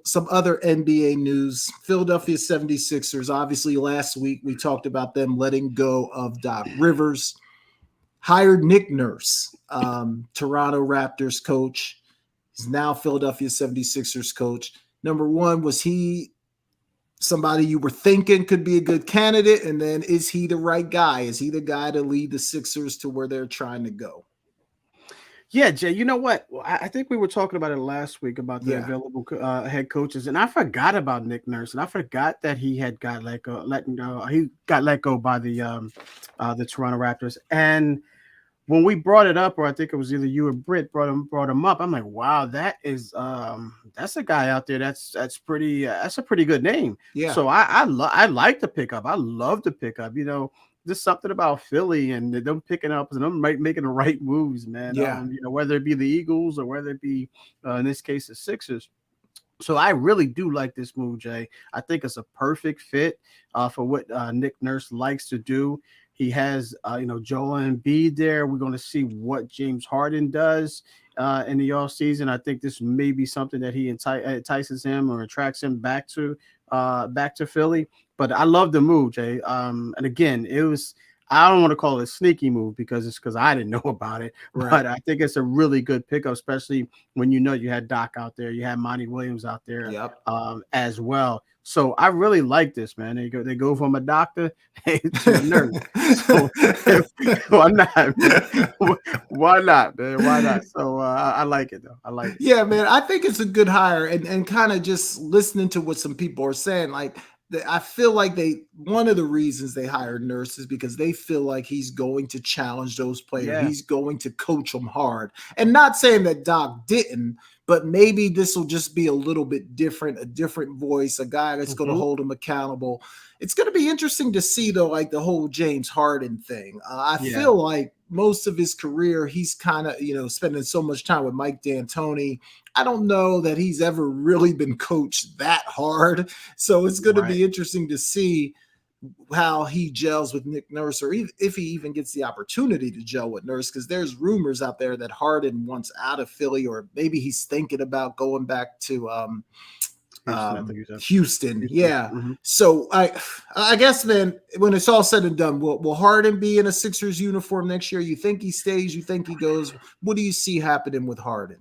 Some other NBA news. Philadelphia 76ers. Obviously, last week we talked about them letting go of Doc Rivers. Hired Nick Nurse, Toronto Raptors coach. He's now Philadelphia 76ers coach. Number one, was he somebody you were thinking could be a good candidate? And then is he the right guy? Is he the guy to lead the Sixers to where they're trying to go? Yeah, Jay, you know what? I think we were talking about it last week about the available head coaches, and I forgot about Nick Nurse, and I forgot that he had got let go by the Toronto Raptors. And when we brought it up, or I think it was either you or Britt brought him up, I'm like, wow, that is that's a guy out there that's a pretty good name. Yeah. So I like the pickup. I love the pickup. You know, there's something about Philly and them picking up and them making the right moves, man. Yeah. You know, whether it be the Eagles or whether it be in this case the Sixers. So I really do like this move, Jay. I think it's a perfect fit for what Nick Nurse likes to do. He has, Joel Embiid there. We're going to see what James Harden does in the offseason. I think this may be something that he entices him or attracts him back to Philly. But I love the move, Jay. And again, I don't want to call it a sneaky move because I didn't know about it. Right. But I think it's a really good pickup, especially when you had Doc out there, you had Monty Williams out there as well. So I really like this, man. They go from a doctor to a nurse. So why not, man? Why not, man? Why not? So I like it, though. I like it. Yeah, man. I think it's a good hire. And kind of just listening to what some people are saying, like, I feel like one of the reasons they hired Nurse is because they feel like he's going to challenge those players. Yeah. He's going to coach them hard. And not saying that Doc didn't, but maybe this will just be a little bit different, a different voice, a guy that's going to hold him accountable. It's going to be interesting to see, though, like the whole James Harden thing. I feel like most of his career, he's kind of, spending so much time with Mike D'Antoni. I don't know that he's ever really been coached that hard. So it's going to be interesting to see how he gels with Nick Nurse, or if he even gets the opportunity to gel with Nurse, because there's rumors out there that Harden wants out of Philly, or maybe he's thinking about going back to Houston. Yeah. Mm-hmm. So I guess, man, when it's all said and done, will Harden be in a Sixers uniform next year? You think he stays? You think he goes? What do you see happening with Harden?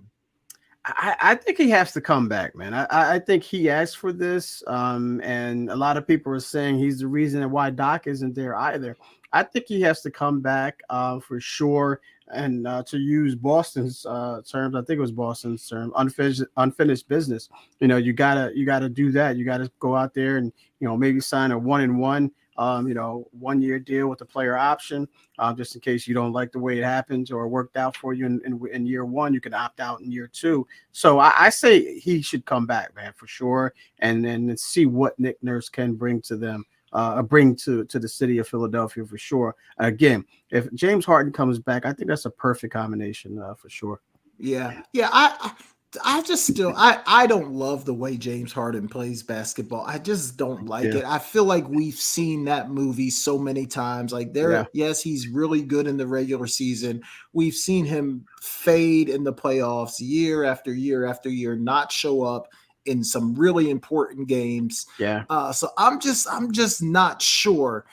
I think he has to come back, man. I think he asked for this, and a lot of people are saying he's the reason why Doc isn't there either. I think he has to come back for sure, and to use Boston's terms, I think it was Boston's term, unfinished business. You gotta do that. You gotta go out there and maybe sign a 1-and-1 1-year deal with a player option, just in case you don't like the way it happens or worked out for you in year one. You can opt out in year two. So I say he should come back, man, for sure, and then see what Nick Nurse can bring to them. Bring to the city of Philadelphia for sure. Again, if James Harden comes back, I think that's a perfect combination for sure. Yeah. I just still I don't love the way James Harden plays basketball. I just don't like it. I feel like we've seen that movie so many times. Like yes, he's really good in the regular season. We've seen him fade in the playoffs year after year after year, not show up in some really important games. So I'm just not sure.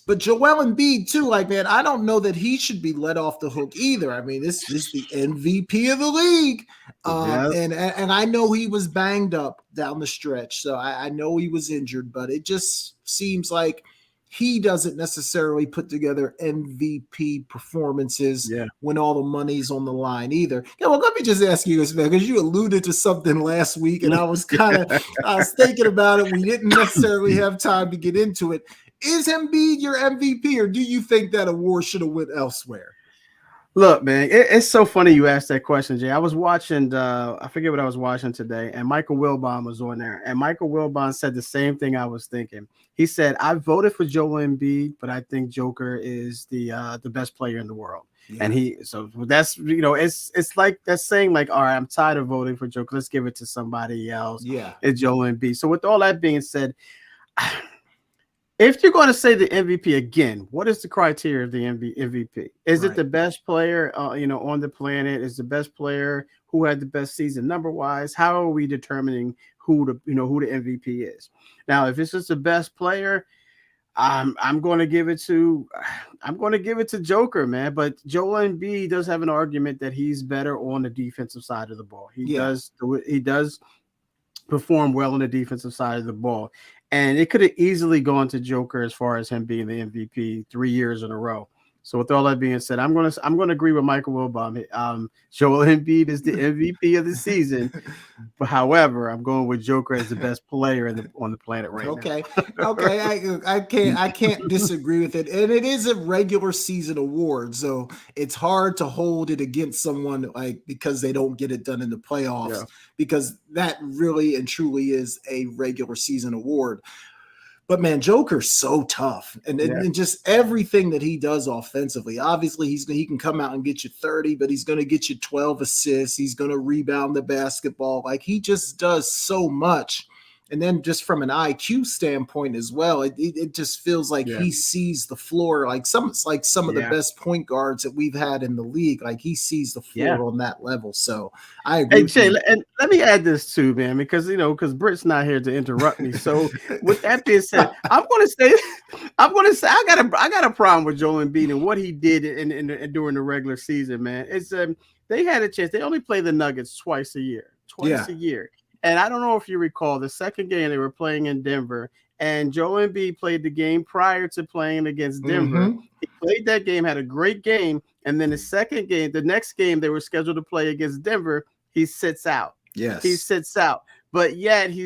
But Joel Embiid too, like, man, I don't know that he should be let off the hook either. I mean, this is the MVP of the league. And I know he was banged up down the stretch. So I know he was injured, but it just seems like he doesn't necessarily put together MVP performances when all the money's on the line either. Yeah, well, let me just ask you this, man, because you alluded to something last week, and I was thinking about it. We didn't necessarily have time to get into it. Is Embiid your MVP, or do you think that award should have went elsewhere? Look, man, it's so funny you asked that question, Jay. I was watching, I forget what I was watching today, and Michael Wilbon was on there. And Michael Wilbon said the same thing I was thinking. He said, I voted for Joel Embiid, but I think Joker is the best player in the world. Yeah. And so that's, it's like that's saying, like, all right, I'm tired of voting for Joker. Let's give it to somebody else. Yeah. It's Joel Embiid. So with all that being said, if you're going to say the MVP again, what is the criteria of the MVP? Is it the best player, on the planet? Is the best player who had the best season number-wise? How are we determining who the MVP is? Now, if it's just the best player, I'm going to give it to Joker, man. But Joel Embiid does have an argument that he's better on the defensive side of the ball. He does perform well on the defensive side of the ball. And it could have easily gone to Joker as far as him being the MVP 3 years in a row. So with all that being said, I'm gonna agree with Michael Wilbon. Joel Embiid is the MVP of the season. But however, I'm going with Joker as the best player on the planet right now. Okay. I can't disagree with it. And it is a regular season award, so it's hard to hold it against someone because they don't get it done in the playoffs, because that really and truly is a regular season award. But man, Joker's so tough, and just everything that he does offensively. Obviously, he can come out and get you 30, but he's going to get you 12 assists. He's going to rebound the basketball. Like, he just does so much. And then just from an IQ standpoint as well, it just feels like he sees the floor like some of the best point guards that we've had in the league. Like, he sees the floor on that level. So I agree. Hey, Jay, and let me add this too, man, because Britt's not here to interrupt me. So with that being said, I'm gonna say I got a problem with Joel Embiid and what he did during the regular season, man. It's they had a chance. They only play the Nuggets twice a year. And I don't know if you recall the second game they were playing in Denver, and Joel Embiid played the game prior to playing against Denver. Mm-hmm. He played that game, had a great game, and then the next game they were scheduled to play against Denver, he sits out. Yes, he sits out. But everybody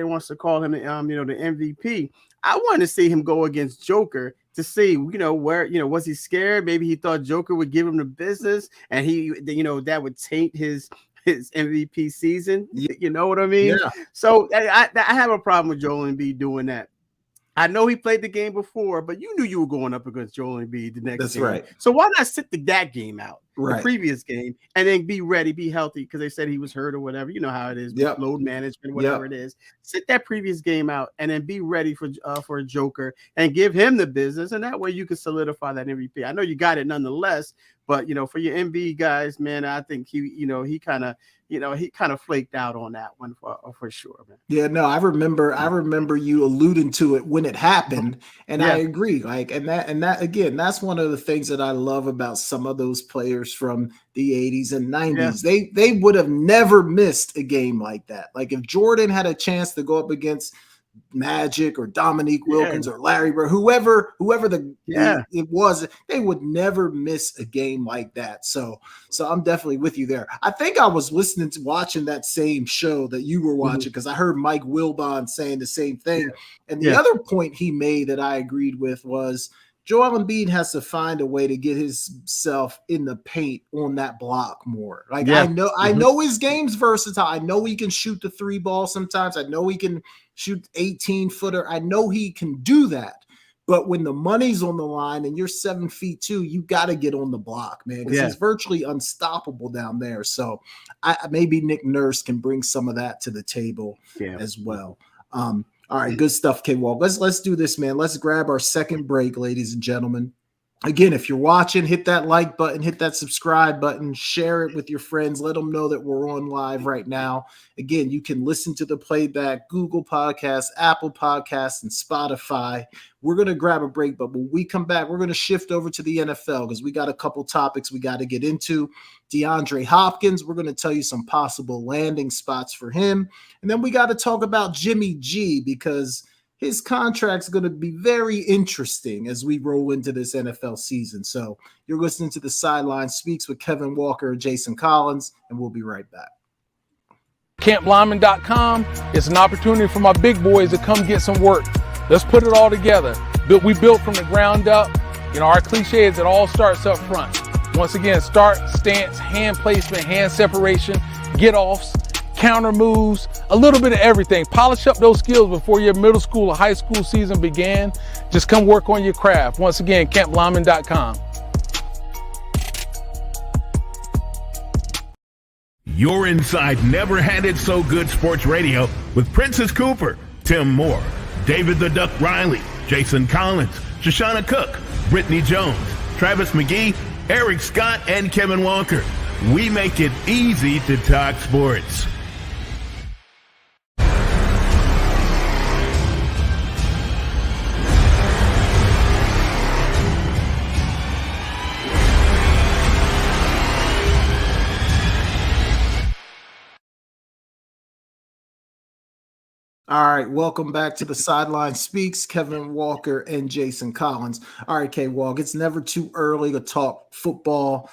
wants to call him the MVP. I wanted to see him go against Joker to see, where, was he scared? Maybe he thought Joker would give him the business, and that would taint his MVP season. You know what I mean? Yeah. So I have a problem with Joel Embiid doing that. I know he played the game before, but you knew you were going up against Joel Embiid the next game. That's right. So why not sit that game out, the previous game, and then be ready, be healthy, because they said he was hurt or whatever. You know how it is, load management, whatever it is. Sit that previous game out and then be ready for a Joker and give him the business, and that way you can solidify that MVP. I know you got it nonetheless, but for your NBA guys, man, I think he kind of flaked out on that one for sure, man. Yeah, no, I remember you alluding to it when it happened, and I agree. Like, and that again, that's one of the things that I love about some of those players from the 80s and 90s. Yeah. They would have never missed a game like that. Like, if Jordan had a chance to go up against Magic or Dominique Wilkins or Larry Bird, whoever it was, they would never miss a game like that. So I'm definitely with you there. I think I was watching that same show that you were watching because I heard Mike Wilbon saying the same thing. And the other point he made that I agreed with was Joel Embiid has to find a way to get himself in the paint on that block more. Like I know his game's versatile. I know he can shoot the 3 ball sometimes. I know he can shoot 18-footer. I know he can do that. But when the money's on the line and you're 7'2", you got to get on the block, man, because he's virtually unstoppable down there. So maybe Nick Nurse can bring some of that to the table as well. All right, good stuff, K-Walk. Let's do this, man. Let's grab our second break, ladies and gentlemen. Again, if you're watching, hit that like button, hit that subscribe button, share it with your friends. Let them know that we're on live right now. Again, you can listen to the playback, Google Podcasts, Apple Podcasts, and Spotify. We're going to grab a break, but when we come back, we're going to shift over to the NFL because we got a couple topics we got to get into. DeAndre Hopkins, we're going to tell you some possible landing spots for him. And then we got to talk about Jimmy G because his contract's going to be very interesting as we roll into this NFL season. So you're listening to the Sideline Speaks with Kevin Walker and Jason Collins, and we'll be right back. CampLyman.com is an opportunity for my big boys to come get some work. Let's put it all together. We built from the ground up. Our cliche is it all starts up front. Once again, start, stance, hand placement, hand separation, get-offs, counter moves, a little bit of everything. Polish up those skills before your middle school or high school season began. Just come work on your craft. Once again, CampLyman.com. You're inside Never Had It So Good Sports Radio with Princess Cooper, Tim Moore, David the Duck Riley, Jason Collins, Shoshana Cook, Britne Jones, Travis McGee, Eric Scott, and Kevin Walker. We make it easy to talk sports. All right, welcome back to the Sideline Speaks, Kevin Walker and Jason Collins. All right, K-Walk, it's never too early to talk football.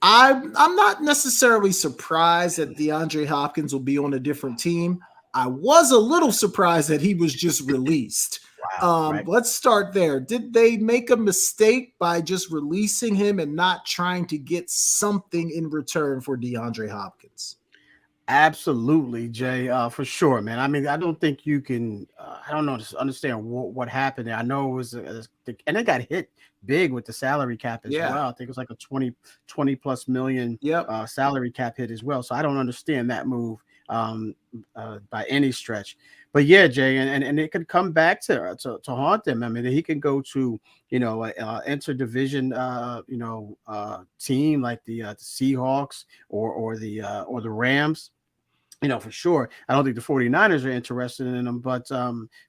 I'm not necessarily surprised that DeAndre Hopkins will be on a different team. I was a little surprised that he was just released. Right. Let's start there. Did they make a mistake by just releasing him and not trying to get something in return for DeAndre Hopkins? Absolutely, Jay, for sure, man. I mean, I don't think you can, I don't know, just understand what happened there. I know it was, and they got hit big with the salary cap as well. I think it was like a 20 plus million salary cap hit as well. So I don't understand that move by any stretch. But yeah, Jay, and it could come back to haunt them. I mean, he can go to, inter-division, team like the Seahawks or the Rams. For sure. I don't think the 49ers are interested in him, but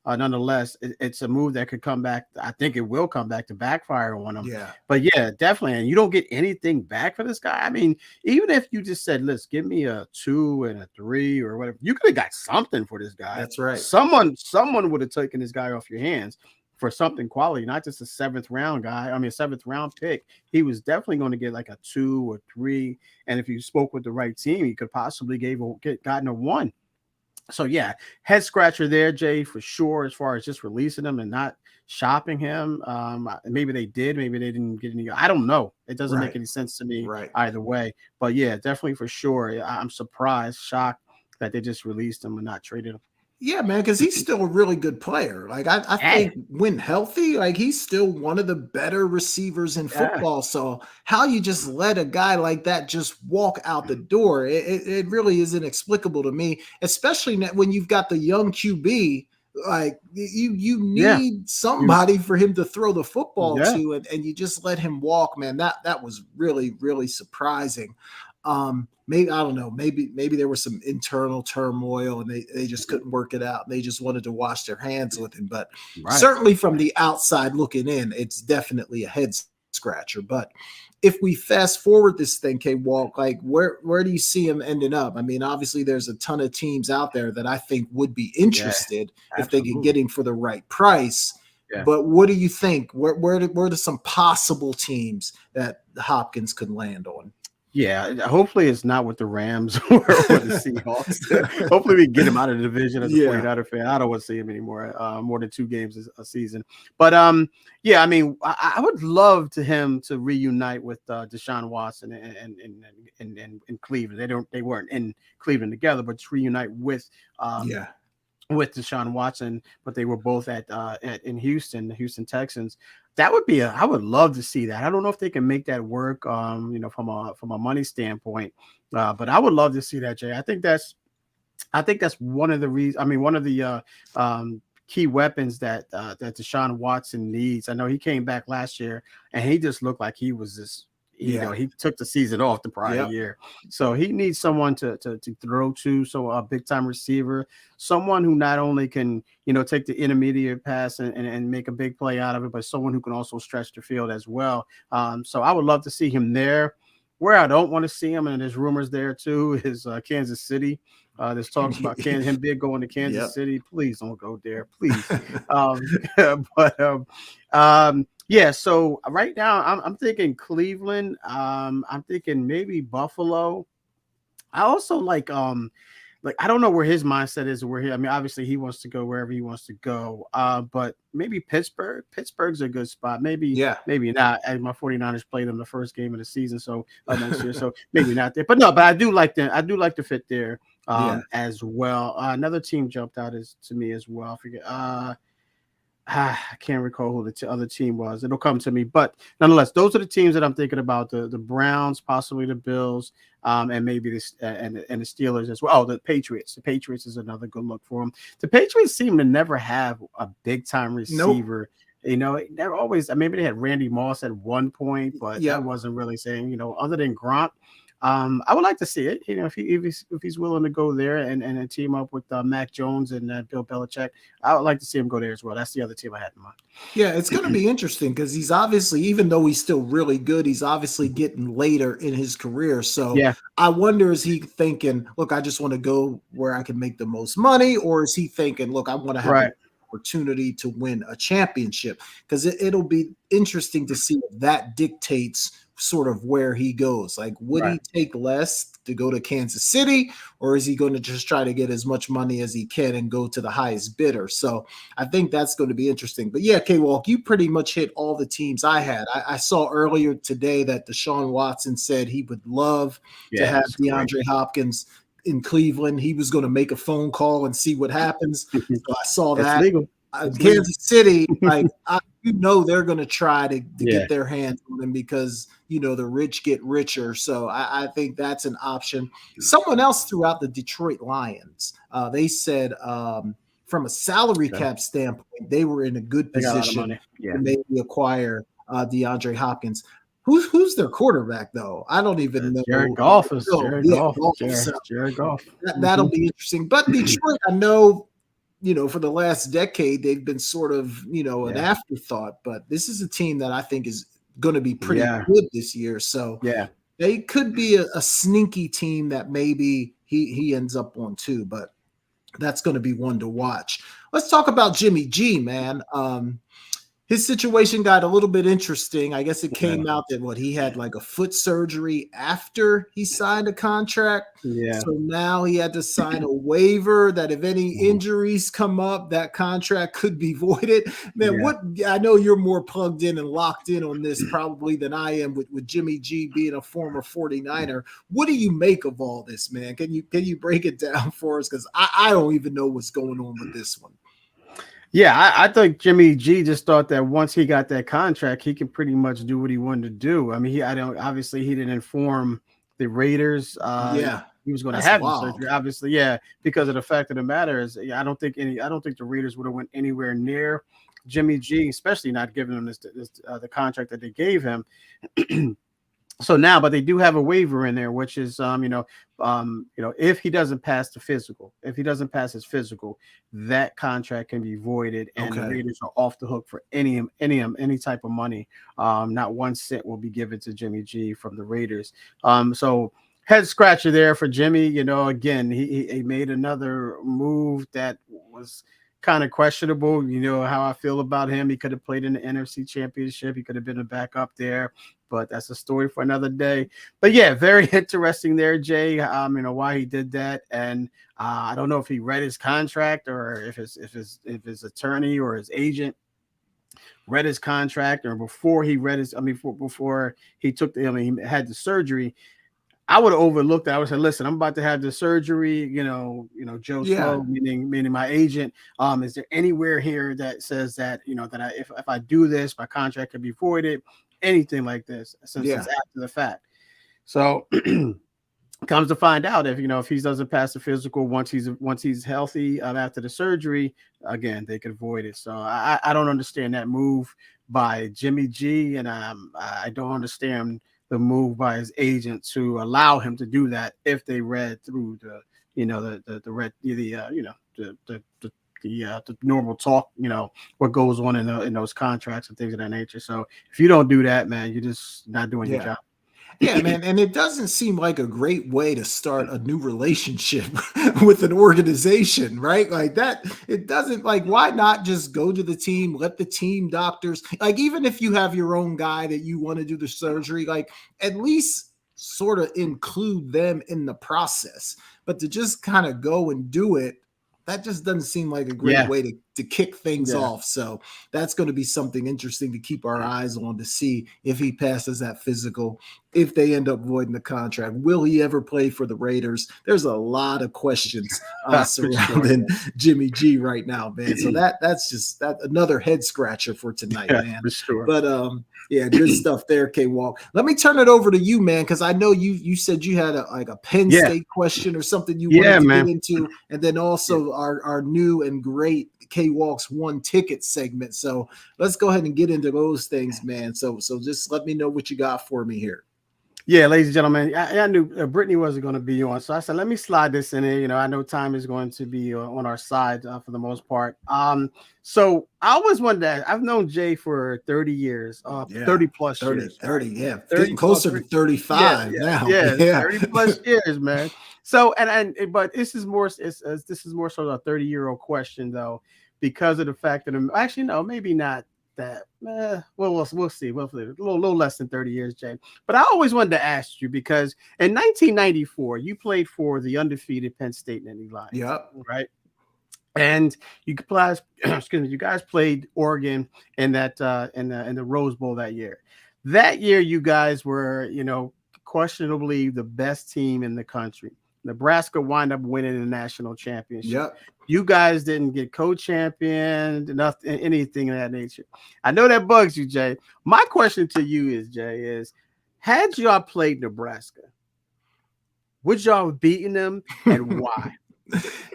nonetheless, it's a move that could come back. I think it will come back to backfire on him. Yeah. But yeah, definitely. And you don't get anything back for this guy. I mean, even if you just said, let's give me a 2 and a 3 or whatever, you could have got something for this guy. That's right. Someone would have taken this guy off your hands for something quality, not just a 7th round guy. I mean, a 7th round pick. He was definitely going to get like a 2 or 3. And if you spoke with the right team, he could possibly gotten a 1. So yeah, head scratcher there, Jay, for sure, as far as just releasing him and not shopping him. Maybe they did, maybe they didn't get any. I don't know. It doesn't make any sense to me either way. But yeah, definitely for sure. I'm surprised, shocked that they just released him and not traded him. Yeah, man, because he's still a really good player. Like I think when healthy, like he's still one of the better receivers in football. So how you just let a guy like that just walk out the door, it really is inexplicable to me, especially when you've got the young QB. Like you need somebody for him to throw the football to, and you just let him walk, man. That was really, really surprising. Maybe I don't know. Maybe there was some internal turmoil and they just couldn't work it out. They just wanted to wash their hands with him. But certainly from the outside looking in, it's definitely a head scratcher. But if we fast forward this thing, K-Walk, like where do you see him ending up? I mean, obviously there's a ton of teams out there that I think would be interested if they could get him for the right price. Yeah. But what do you think? Where are some possible teams that Hopkins could land on? Yeah, hopefully it's not with the Rams or the Seahawks. Hopefully we get him out of the division as a 49er fan. I don't want to see him anymore, more than 2 games a season. But yeah, I mean, I would love him to reunite with Deshaun Watson and Cleveland. They weren't in Cleveland together, but to reunite with with Deshaun Watson, but they were both in Houston, the Houston Texans. That would be I would love to see that. I don't know if they can make that work, from a money standpoint, but I would love to see that, Jay. I think that's one of the reasons. I mean, one of the key weapons that Deshaun Watson needs. I know he came back last year and he just looked like he was this. You know, he took the season off the prior year. So he needs someone to throw to. So a big time receiver, someone who not only can, take the intermediate pass and make a big play out of it, but someone who can also stretch the field as well. So I would love to see him there. Where I don't want to see him, and there's rumors there too, is Kansas City. There's talks about him going to Kansas City. Please don't go there, please. Yeah, so right now I'm thinking Cleveland. I'm thinking maybe Buffalo. I also like I don't know where his mindset is, I mean, obviously he wants to go wherever he wants to go. But maybe Pittsburgh. Pittsburgh's a good spot. Maybe not. As my 49ers played them the first game of the season, so next year, so maybe not there. But I do like them. I do like to fit there as well. Another team jumped out to me as well. I forget. I can't recall who the other team was. It'll come to me. But nonetheless, those are the teams that I'm thinking about. The Browns, possibly the Bills, and maybe and the Steelers as well. Oh, the Patriots. The Patriots is another good look for them. The Patriots seem to never have a big-time receiver. Nope. They're always – maybe they had Randy Moss at one point, but that wasn't really saying, other than Gronk. I would like to see it, if he's willing to go there and team up with Mac Jones and Bill Belichick. I would like to see him go there as well. That's the other team I had in mind. Yeah, it's going to be interesting because he's obviously, even though he's still really good, he's obviously getting later in his career. So I wonder, is he thinking, look, I just want to go where I can make the most money, or is he thinking, look, I want to have an opportunity to win a championship? Because it'll be interesting to see if that dictates sort of where he goes. Like, would he take less to go to Kansas City, or is he going to just try to get as much money as he can and go to the highest bidder? So I think that's going to be interesting. But yeah, K-Walk, you pretty much hit all the teams I had. I saw earlier today that Deshaun Watson said he would love to have DeAndre Hopkins in Cleveland. He was going to make a phone call and see what happens. So I saw that. Legal. Kansas City, they're going to try to get their hands on him because, the rich get richer. So I think that's an option. Someone else threw out the Detroit Lions. They said from a salary cap standpoint, they were in a good position to maybe acquire DeAndre Hopkins. Who's their quarterback, though? I don't even know. Jared Goff. Jared Goff. That'll be interesting. But Detroit, I know, for the last decade, they've been sort of, an afterthought. But this is a team that I think is going to be pretty good this year. So they could be a sneaky team that maybe he ends up on too. But that's going to be one to watch. Let's talk about Jimmy G, man. His situation got a little bit interesting. I guess it came out that he had like a foot surgery after he signed a contract. Yeah. So now he had to sign a waiver that if any injuries come up, that contract could be voided. Man, I know you're more plugged in and locked in on this probably than I am with Jimmy G being a former 49er. What do you make of all this, man? Can you break it down for us? Because I don't even know what's going on with this one. Yeah, I think Jimmy G just thought that once he got that contract, he could pretty much do what he wanted to do. I mean, obviously he didn't inform the Raiders. He was going to have the surgery, obviously. Yeah, because of the fact of the matter is, I don't think the Raiders would have went anywhere near Jimmy G, especially not giving him the contract that they gave him. So now, but they do have a waiver in there, which is, if he doesn't pass the physical, if he doesn't pass his physical, that contract can be voided, and the Raiders are off the hook for any type of money. Not 1 cent will be given to Jimmy G from the Raiders. So head scratcher there for Jimmy. Again, he made another move that was kind of questionable. You know how I feel about him. He could have played in the NFC Championship. He could have been a backup there, but that's a story for another day. But yeah, very interesting there, Jay. Why he did that, and I don't know if he read his contract or if his attorney or his agent read his contract, or before he read his. Before he took he had the surgery. I would have overlooked that. I would say, listen, I'm about to have the surgery, Joe Slow, meaning my agent. Is there anywhere here that says that, that if I do this, my contract could be voided, anything like this, since it's after the fact. So comes to find out if he doesn't pass the physical once he's healthy after the surgery, again, they could void it. So I don't understand that move by Jimmy G, and I don't understand the move by his agent to allow him to do that if they read through the normal talk, what goes on in those contracts and things of that nature. So if you don't do that, man, you're just not doing your job. Yeah, man. And it doesn't seem like a great way to start a new relationship with an organization, right? Like that. It doesn't, like, why not just go to the team, let the team doctors, like, even if you have your own guy that you want to do the surgery, like, at least sort of include them in the process. But to just kind of go and do it, that just doesn't seem like a great way to kick things off. So that's going to be something interesting to keep our eyes on, to see if he passes that physical, if they end up voiding the contract. Will he ever play for the Raiders? There's a lot of questions surrounding Jimmy G right now, man. So that's just another head scratcher for tonight, man. For sure. But good stuff there, K-Walk. Let me turn it over to you, man, because I know you said you had a Penn State question or something you wanted to get into, and then also our new and great K-Walk's One Ticket segment. So let's go ahead and get into those things, man. So just let me know what you got for me here. Yeah, ladies and gentlemen, I knew Britne wasn't going to be on, so I said, let me slide this in here. I know time is going to be on our side for the most part. So I always wanted to, I've known Jay for 30 years, 30 plus years. 30, yeah. 30 getting closer to 35 now. Yeah, 30 plus years, man. So, but this is more so a 30-year-old question, though, because of the fact that actually, no, maybe not that. We'll see. We'll see. A little less than 30 years, Jay. But I always wanted to ask you, because in 1994, you played for the undefeated Penn State Nittany Lions. Yep. Right. And you guys played Oregon in that in the Rose Bowl that year. That year, you guys were, questionably the best team in the country. Nebraska wound up winning the national championship. Yep. You guys didn't get co-champion, anything of that nature. I know that bugs you, Jay. My question to you is, had y'all played Nebraska, would y'all have beaten them, and why?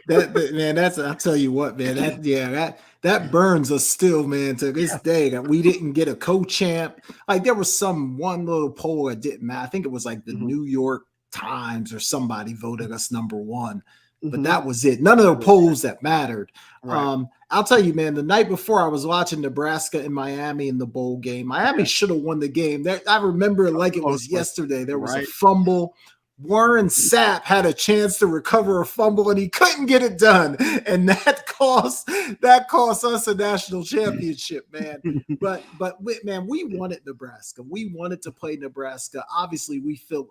I'll tell you what, man, that burns us still, man, to this day, that we didn't get a co-champ. Like, there was one little poll that didn't matter. I think it was like the New York Times or somebody voted us number one, but that was it. None of the polls that mattered. Right. I'll tell you, man, the night before I was watching Nebraska and Miami in the bowl game. Miami should have won the game. I remember it like it was yesterday. There was a fumble. Warren Sapp had a chance to recover a fumble and he couldn't get it done. And that cost us a national championship, man. But man, we wanted Nebraska. We wanted to play Nebraska. Obviously, we feel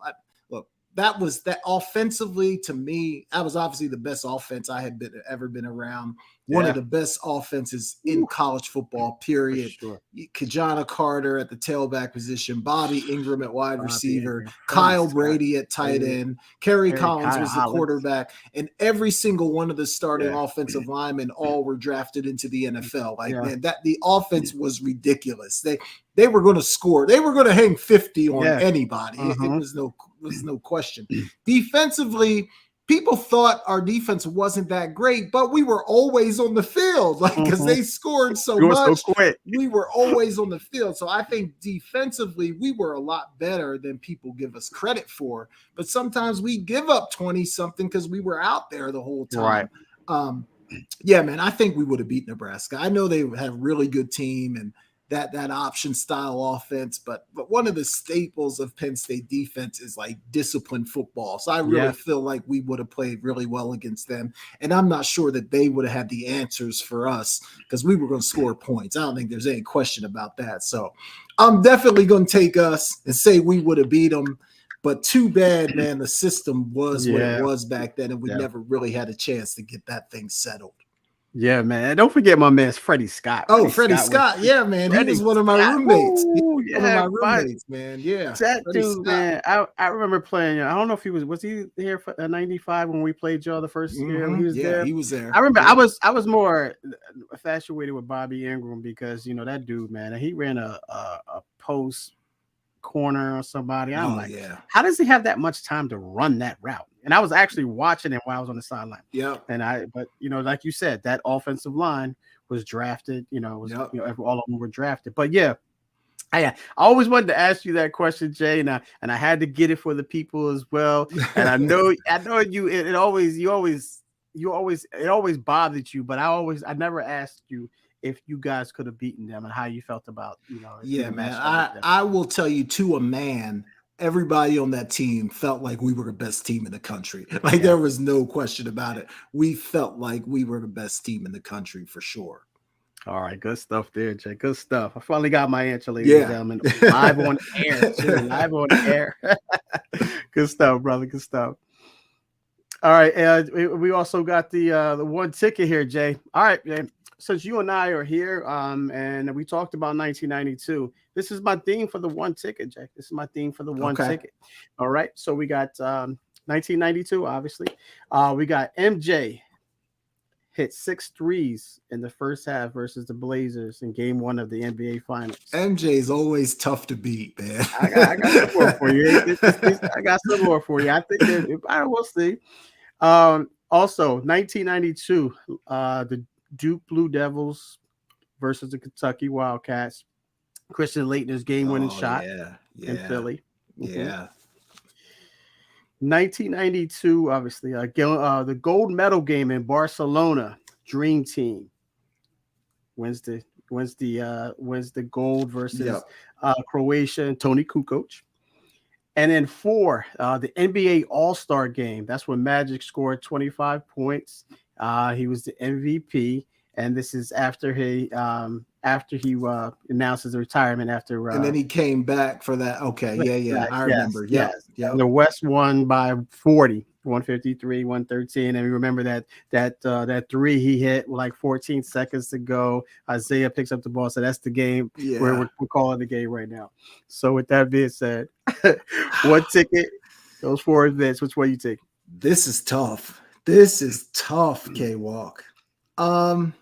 that offensively, to me, that was obviously the best offense I had ever been around. One of the best offenses in college football, period. Sure. Kajana Carter at the tailback position, Bobby Ingram at wide receiver, Kyle Brady at tight end, Kerry Collins was the quarterback, and every single one of the starting offensive linemen all were drafted into the NFL. Man, the offense was ridiculous. They were going to score. They were going to hang 50 on anybody. It was no question. Defensively, people thought our defense wasn't that great, but we were always on the field, like, because they scored so much. So quick. We were always on the field. So I think defensively, we were a lot better than people give us credit for. But sometimes we give up 20-something because we were out there the whole time. Right. Yeah, man, I think we would have beat Nebraska. I know they had a really good team and that option style offense, but one of the staples of Penn State defense is like disciplined football. So I really feel like we would have played really well against them. And I'm not sure that they would have had the answers for us because we were going to score points. I don't think there's any question about that. So I'm definitely going to take us and say we would have beat them. But too bad, man, the system was what it was back then, and we never really had a chance to get that thing settled. Yeah, man. Don't forget my man, Freddie Scott. Oh, Freddie Scott. Yeah, man. He was one of my roommates. One of my roommates, man. Yeah. That dude, man. I remember playing. I don't know if he was he here for 95 when we played y'all the first year? He was there. He was there. I remember I was more infatuated with Bobby Ingram because, that dude, man, he ran a post corner or somebody. I'm how does he have that much time to run that route? And I was actually watching it while I was on the sideline. Yeah. But like you said, that offensive line was drafted. All of them were drafted. But I always wanted to ask you that question, Jay, and I had to get it for the people as well. And I know you. It always bothered you, but I never asked you if you guys could have beaten them and how you felt about Yeah, man. I will tell you, to a man, everybody on that team felt like we were the best team in the country. Like there was no question about it. We felt like we were the best team in the country for sure. All right, good stuff there, Jay. Good stuff. I finally got my answer, ladies and gentlemen. Live on air, too. Live on air. Good stuff, brother. Good stuff. All right, we also got the one ticket here, Jay. All right, Jay. Since you and I are here, and we talked about 1992, this is my theme for the one ticket, Jay. This is my theme for the one ticket. All right, so we got 1992, obviously. We got MJ hit 6 threes in the first half versus the Blazers in Game 1 of the NBA Finals. MJ is always tough to beat, man. I got some more for you. I got some more for you. I think we'll see. Also, 1992, the Duke Blue Devils versus the Kentucky Wildcats. Christian Laettner's game-winning shot in Philly. Yeah. 1992, obviously, the gold medal game in Barcelona. Dream Team wins the gold versus Croatia and Toni Kukoc. And then 4, the NBA All-Star game. That's when Magic scored 25 points. He was the MVP, and this is after he announced his retirement after. And then he came back for that. Okay, I remember. Yeah. And the West won by 40, 153, 113. And we remember that 3 he hit with like 14 seconds to go. Isaiah picks up the ball, so that's the game. Where we're calling the game right now. So with that being said, one ticket, those 4 events. Which one you take? This is tough, K-Walk. I'm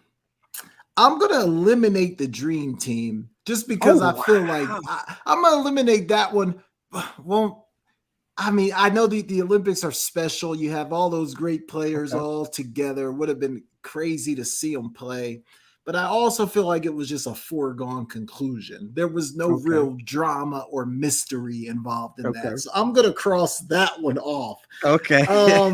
gonna eliminate the Dream Team just because I feel like I'm gonna eliminate that one. Well, I mean, I know the Olympics are special. You have all those great players all together. Would have been crazy to see them play. But I also feel like it was just a foregone conclusion. There was no real drama or mystery involved in that. So I'm going to cross that one off. Okay. Oh,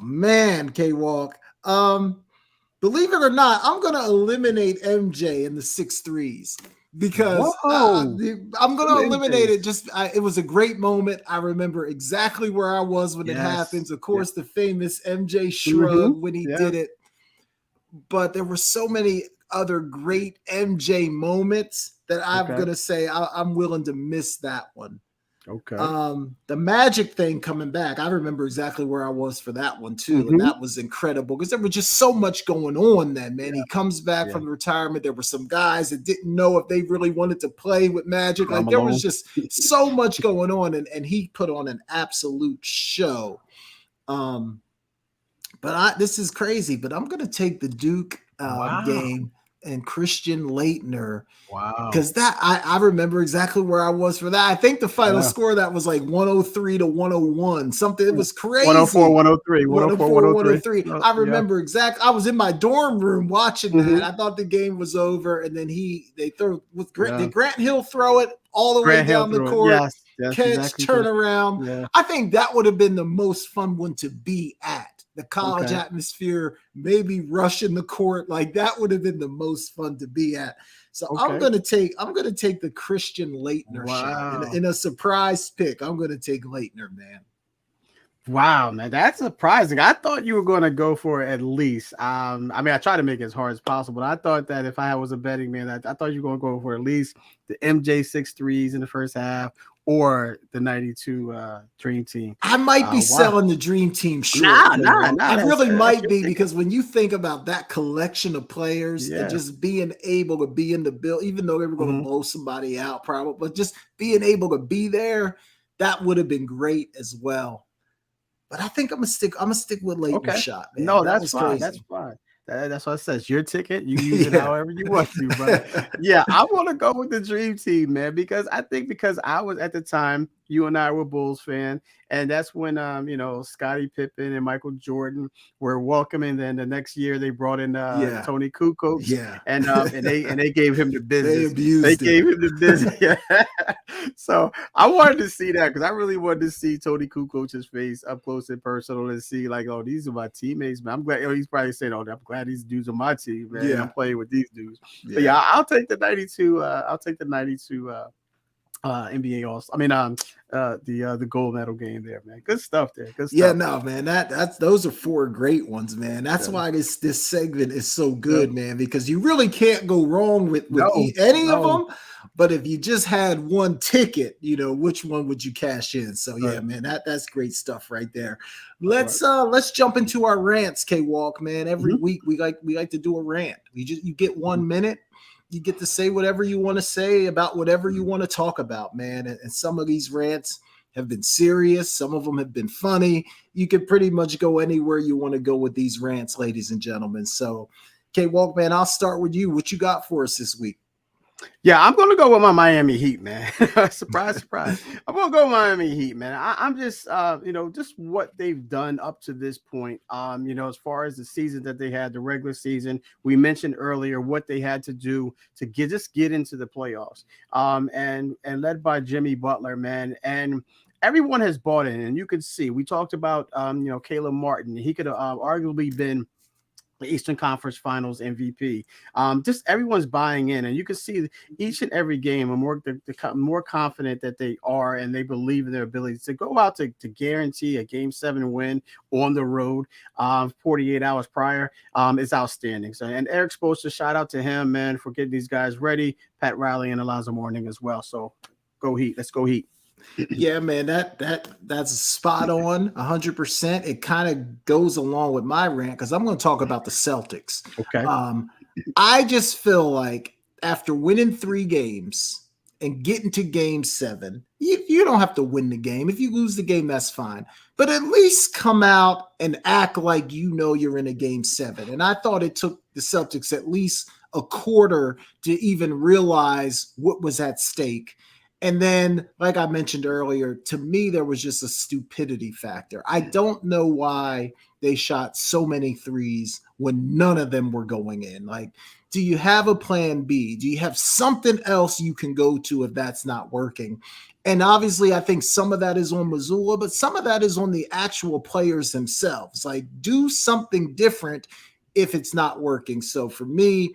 man, K-Walk. Believe it or not, I'm going to eliminate MJ in the 6 threes because I'm going to eliminate it. It was a great moment. I remember exactly where I was when it happens. Of course, the famous MJ shrug when he did it. But there were so many other great MJ moments that I'm going to say I'm willing to miss that one. Okay. The Magic thing coming back, I remember exactly where I was for that one too. And that was incredible because there was just so much going on then, man. He comes back from retirement. There were some guys that didn't know if they really wanted to play with Magic. Like there was just so much going on, and he put on an absolute show. But this is crazy, but I'm going to take the Duke game and Christian Laettner. Wow. Because that I remember exactly where I was for that. I think the final score that was like 103 to 101. Something, it was crazy. 104, 103. 104, 103. Oh, I remember exactly. I was in my dorm room watching that. Mhm. I thought the game was over, and then they throw with did Grant Hill throw it all the way down the court? Yes, catch, exactly. turn around. Yeah. I think that would have been the most fun one to be at. The college atmosphere, maybe rushing the court, like that would have been the most fun to be at. So I'm gonna take the Christian Laettner shot in a surprise pick. I'm gonna take Laettner, man. Wow, man, that's surprising. I thought you were going to go for at least. I mean, I try to make it as hard as possible. I thought that if I was a betting man, I thought you were going to go for at least the MJ 6 threes in the first half or the 92 Dream Team. I might be selling the Dream Team short. Nah. I really might be, because when you think about that collection of players and just being able to be in the bill, even though they were going to blow somebody out, probably, but just being able to be there, that would have been great as well. But I think I'm gonna stick with Laettner shot, man. No, that's fine. Crazy. That's fine. That's what it says. Your ticket. You use it however you want to, brother. Yeah, I want to go with the Dream Team, man, because I was at the time, you and I were Bulls fan, and that's when Scottie Pippen and Michael Jordan were welcoming. Then the next year they brought in Tony Kukoc, and they gave him the business. They gave him the business. So I wanted to see that, because I really wanted to see Tony Kukoc's face up close and personal and see like, oh, these are my teammates, man. I'm glad. He's probably saying, oh, I'm glad these dudes are my team, man. I'm playing with these dudes. But I'll take the 92. I'll take the 92. NBA All-Star. I mean, the gold medal game there, man. Good stuff there. Good stuff. Yeah, no, man. Those are four great ones, man. That's why this segment is so good, man, because you really can't go wrong with any of them. But if you just had one ticket, which one would you cash in? So man, that's great stuff right there. Let's jump into our rants, K-Walk, man. Every week we like to do a rant. You get 1 minute. You get to say whatever you want to say about whatever you want to talk about, man. And some of these rants have been serious. Some of them have been funny. You can pretty much go anywhere you want to go with these rants, ladies and gentlemen. So, K-Walk, man, I'll start with you. What you got for us this week? Yeah, I'm going to go with my Miami Heat, man. Surprise. I'm going to go with Miami Heat, man. I'm just, just what they've done up to this point, as far as the season that they had, the regular season. We mentioned earlier what they had to do to get into the playoffs, and led by Jimmy Butler, man. And everyone has bought in, and you can see, we talked about, Caleb Martin. He could have arguably been the Eastern Conference Finals MVP. Just everyone's buying in, and you can see each and every game, the more confident that they are, and they believe in their ability to go out to guarantee a Game 7 win on the road 48 hours prior is outstanding. So, and Eric Spoelstra, shout out to him, man, for getting these guys ready. Pat Riley and Alonzo Mourning as well. So go Heat. Let's go Heat. Yeah, man, that's spot on 100%. It kind of goes along with my rant, because I'm going to talk about the Celtics. Okay. I just feel like after winning 3 games and getting to Game 7, you don't have to win the game. If you lose the game, that's fine. But at least come out and act like you're in a Game 7. And I thought it took the Celtics at least a quarter to even realize what was at stake. And then, like I mentioned earlier, to me, there was just a stupidity factor. I don't know why they shot so many threes when none of them were going in. Like, do you have a plan B? Do you have something else you can go to if that's not working? And obviously, I think some of that is on Missoula, but some of that is on the actual players themselves. Like, do something different if it's not working. So for me,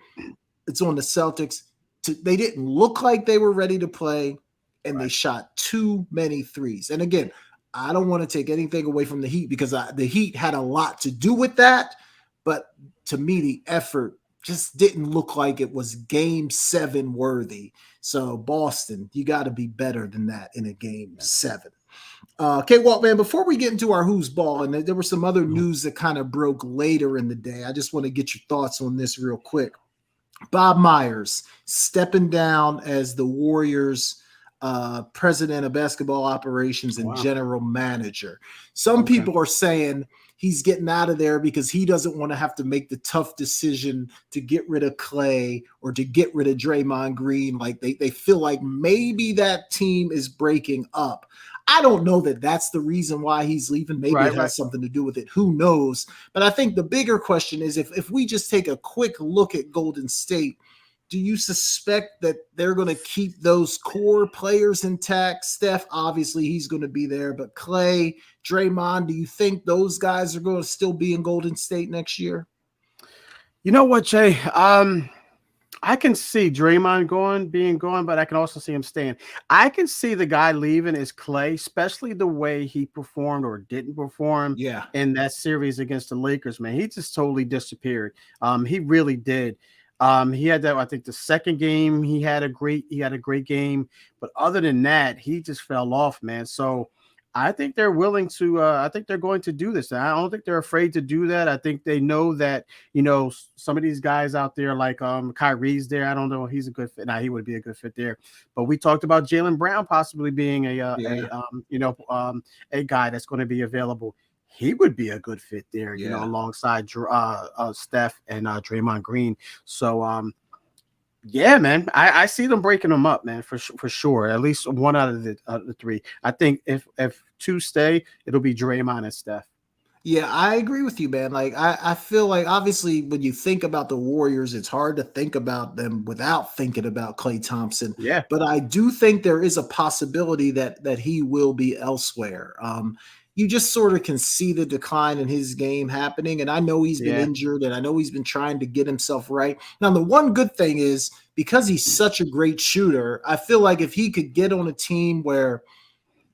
it's on the Celtics. They didn't look like they were ready to play. And they shot too many threes. And again, I don't want to take anything away from the Heat, because the Heat had a lot to do with that. But to me, the effort just didn't look like it was Game 7 worthy. So Boston, you got to be better than that in a Game 7. K-Walk, man, before we get into our Who's Ball, and there was some other news that kind of broke later in the day. I just want to get your thoughts on this real quick. Bob Myers stepping down as the Warriors president of basketball operations and general manager. Some people are saying he's getting out of there because he doesn't want to have to make the tough decision to get rid of Clay or to get rid of Draymond Green. Like they feel like maybe that team is breaking up. I don't know that that's the reason why he's leaving. Maybe it has something to do with it. Who knows? But I think the bigger question is if we just take a quick look at Golden State, do you suspect that they're going to keep those core players intact? Steph, obviously, he's going to be there. But Clay, Draymond, do you think those guys are going to still be in Golden State next year? You know what, Jay? I can see Draymond being gone, but I can also see him staying. I can see the guy leaving is Clay, especially the way he performed or didn't perform in that series against the Lakers, man. He just totally disappeared. He really did. He had that, I think the second game, he had a great game, but other than that, he just fell off, man. So I think they're willing to, I think they're going to do this. I don't think they're afraid to do that. I think they know that, some of these guys out there, like Kyrie's there. I don't know if he's a good fit. He would be a good fit there. But we talked about Jaylen Brown possibly being a guy that's going to be available. He would be a good fit there, alongside Steph and Draymond Green. So, man, I see them breaking them up, man, for sure. At least one out of the three. I think if two stay, it'll be Draymond and Steph. Yeah, I agree with you, man. Like, I feel like obviously when you think about the Warriors, it's hard to think about them without thinking about Klay Thompson. Yeah. But I do think there is a possibility that he will be elsewhere. You just sort of can see the decline in his game happening. And I know he's been injured and I know he's been trying to get himself right. Now, the one good thing is because he's such a great shooter, I feel like if he could get on a team where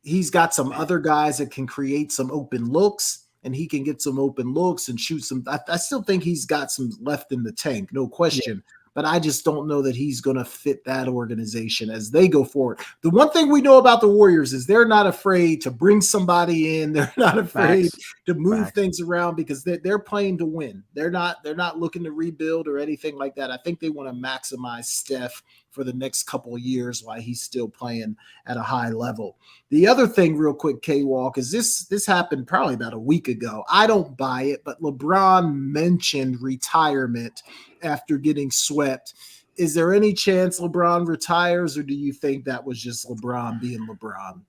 he's got some other guys that can create some open looks and he can get some open looks and shoot some, I still think he's got some left in the tank, no question. But I just don't know that he's going to fit that organization as they go forward. The one thing we know about the Warriors is they're not afraid to bring somebody in. They're not afraid to move things around because they're playing to win. They're not looking to rebuild or anything like that. I think they want to maximize Steph for the next couple of years while he's still playing at a high level. The other thing real quick, K-Walk, is this happened probably about a week ago. I don't buy it, but LeBron mentioned retirement after getting swept. Is there any chance LeBron retires, or do you think that was just LeBron being LeBron?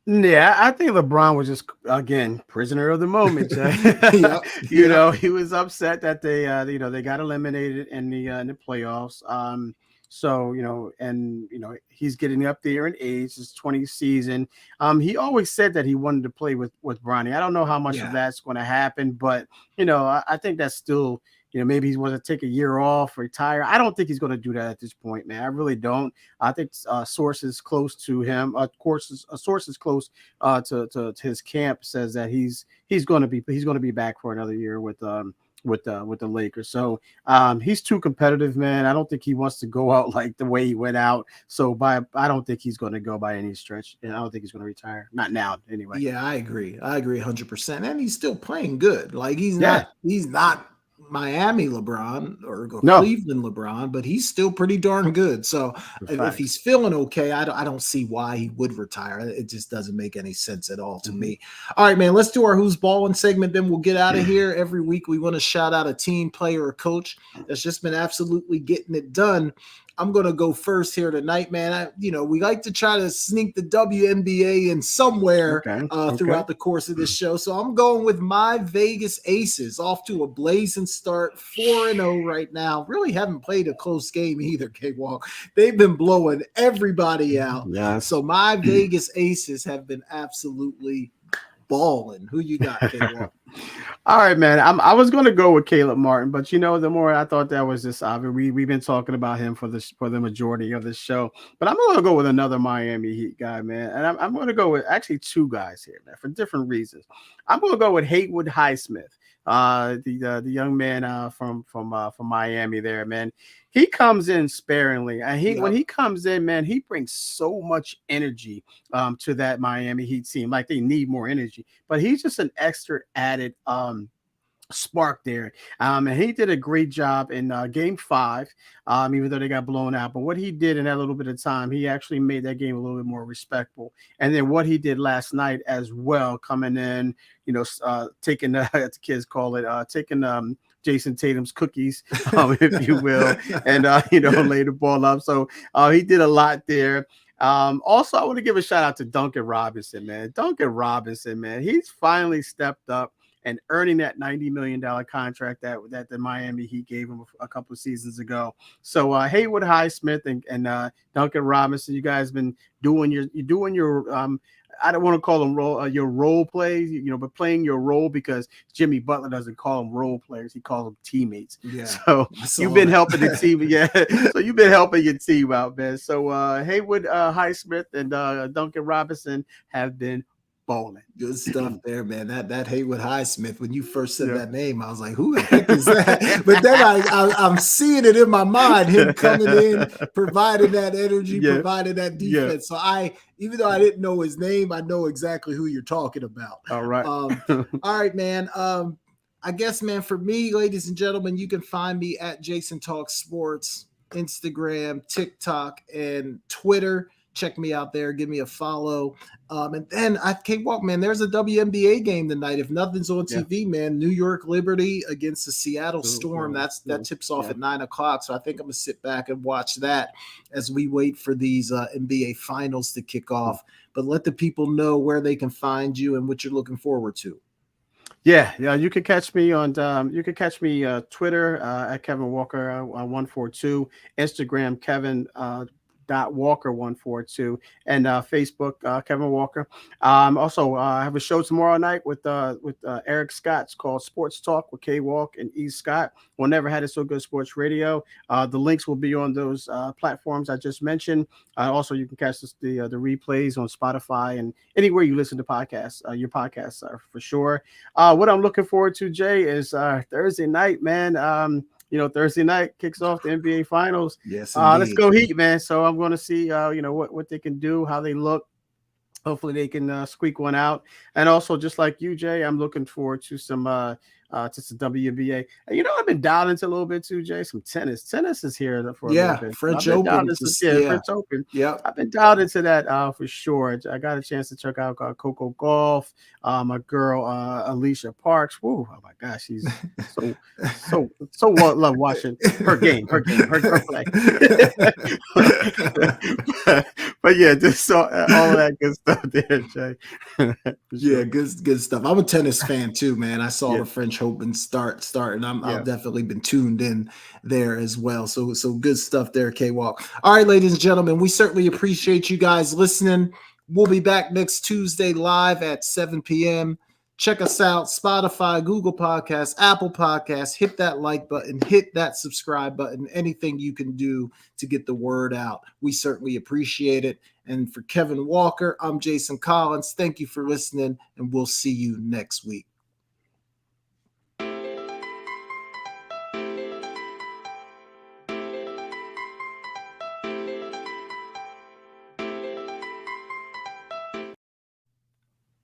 Yeah, I think LeBron was just, again, prisoner of the moment. He was upset that they got eliminated in the playoffs. So, he's getting up there in age, his 20th season. He always said that he wanted to play with Bronny. I don't know how much of that's going to happen, but, I think that's still, maybe he wants to take a year off, retire. I don't think he's going to do that at this point, man. I really don't. I think sources close to him, sources close to his camp says that he's going to be back for another year with the Lakers. So he's too competitive, man. I don't think he wants to go out like the way he went out. So I don't think he's going to go by any stretch. And I don't think he's going to retire. Not now, anyway. Yeah, I agree 100%. And he's still playing good. Like he's not Miami LeBron or Cleveland LeBron, but he's still pretty darn good. So if he's feeling okay, I don't see why he would retire. It just doesn't make any sense at all to me. All right, man, let's do our Who's Ballin' segment. Then we'll get out of here. Every week we want to shout out a team, player, or coach that's just been absolutely getting it done. I'm going to go first here tonight, man. We like to try to sneak the WNBA in somewhere throughout the course of this show. So I'm going with my Vegas Aces, off to a blazing start, 4-0 right now. Really haven't played a close game either, K-Walk. They've been blowing everybody out. Yes. So my Vegas Aces have been absolutely balling. Who you got, K-Walk? All right, man. I was going to go with Caleb Martin, but the more I thought that was just obvious. We've been talking about him for the majority of this show, but I'm going to go with another Miami Heat guy, man. And I'm going to go with actually two guys here, man, for different reasons. I'm going to go with Haywood Highsmith, the young man from Miami there, man. He comes in sparingly, and when he comes in, man, he brings so much energy to that Miami Heat team. Like they need more energy, but he's just an extra added spark there. And he did a great job in game 5, even though they got blown out. But what he did in that little bit of time, he actually made that game a little bit more respectful. And then what he did last night as well, coming in, taking as the kids call it, taking Jason Tatum's cookies, if you will, and lay the ball up. So he did a lot there. Also, I want to give a shout out to Duncan Robinson, man. Duncan Robinson, man, he's finally stepped up and earning that $90 million contract that the Miami Heat gave him a couple of seasons ago. So Haywood Highsmith and Duncan Robinson, you guys been doing your I don't want to call them your role plays, but playing your role, because Jimmy Butler doesn't call them role players; he calls them teammates. Yeah. So you've been helping the team, yeah. So you've been helping your team out, man. So Haywood Highsmith and Duncan Robinson have been bowling. Good stuff there, man. That Haywood Highsmith, when you first said that name, I was like, who the heck is that? But then I'm seeing it in my mind, him coming in, providing that energy, providing that defense. So even though I didn't know his name, I know exactly who you're talking about. All right. All right, man. I guess, man, for me, ladies and gentlemen, you can find me at Jason Talks Sports, Instagram, TikTok, and Twitter. Check me out there. Give me a follow. And then I can't walk, man. There's a WNBA game tonight. If nothing's on TV, man, New York Liberty against the Seattle Storm. That tips off at 9:00. So I think I'm gonna sit back and watch that as we wait for these NBA finals to kick off. But let the people know where they can find you and what you're looking forward to. Yeah. You can catch me on Twitter at Kevin Walker 142, Instagram Kevin Walker142, and Facebook Kevin Walker. Also, I have a show tomorrow night with Eric Scott. It's called Sports Talk with K Walk and E Scott. We'll Never Had It So Good Sports Radio. The links will be on those platforms I just mentioned. Also, you can catch the replays on Spotify and anywhere you listen to podcasts. Your podcasts are for sure. What I'm looking forward to, Jay, is Thursday night, man. Thursday night kicks off the NBA Finals. Yes, let's go Heat, man. So I'm going to see, what they can do, how they look. Hopefully they can squeak one out. And also, just like you, Jay, I'm looking forward to some WNBA. And, I've been dialed into a little bit too, Jay. Some tennis. Tennis is here for a little bit. French Open. French Open. Yeah, I've been dialed into that for sure. I got a chance to check out Coco Golf. My girl Alicia Parks. Woo! Oh my gosh, she's so love watching her game, her play. But yeah, just all of that good stuff there, Jay. Yeah, good stuff. I'm a tennis fan too, man. I saw the French Open start, and I've definitely been tuned in there as well. So good stuff there, K-Walk. All right, ladies and gentlemen, we certainly appreciate you guys listening. We'll be back next Tuesday live at 7 p.m. Check us out, Spotify, Google Podcasts, Apple Podcasts. Hit that like button, hit that subscribe button, anything you can do to get the word out. We certainly appreciate it. And for Kevin Walker, I'm Jason Collins. Thank you for listening, and we'll see you next week.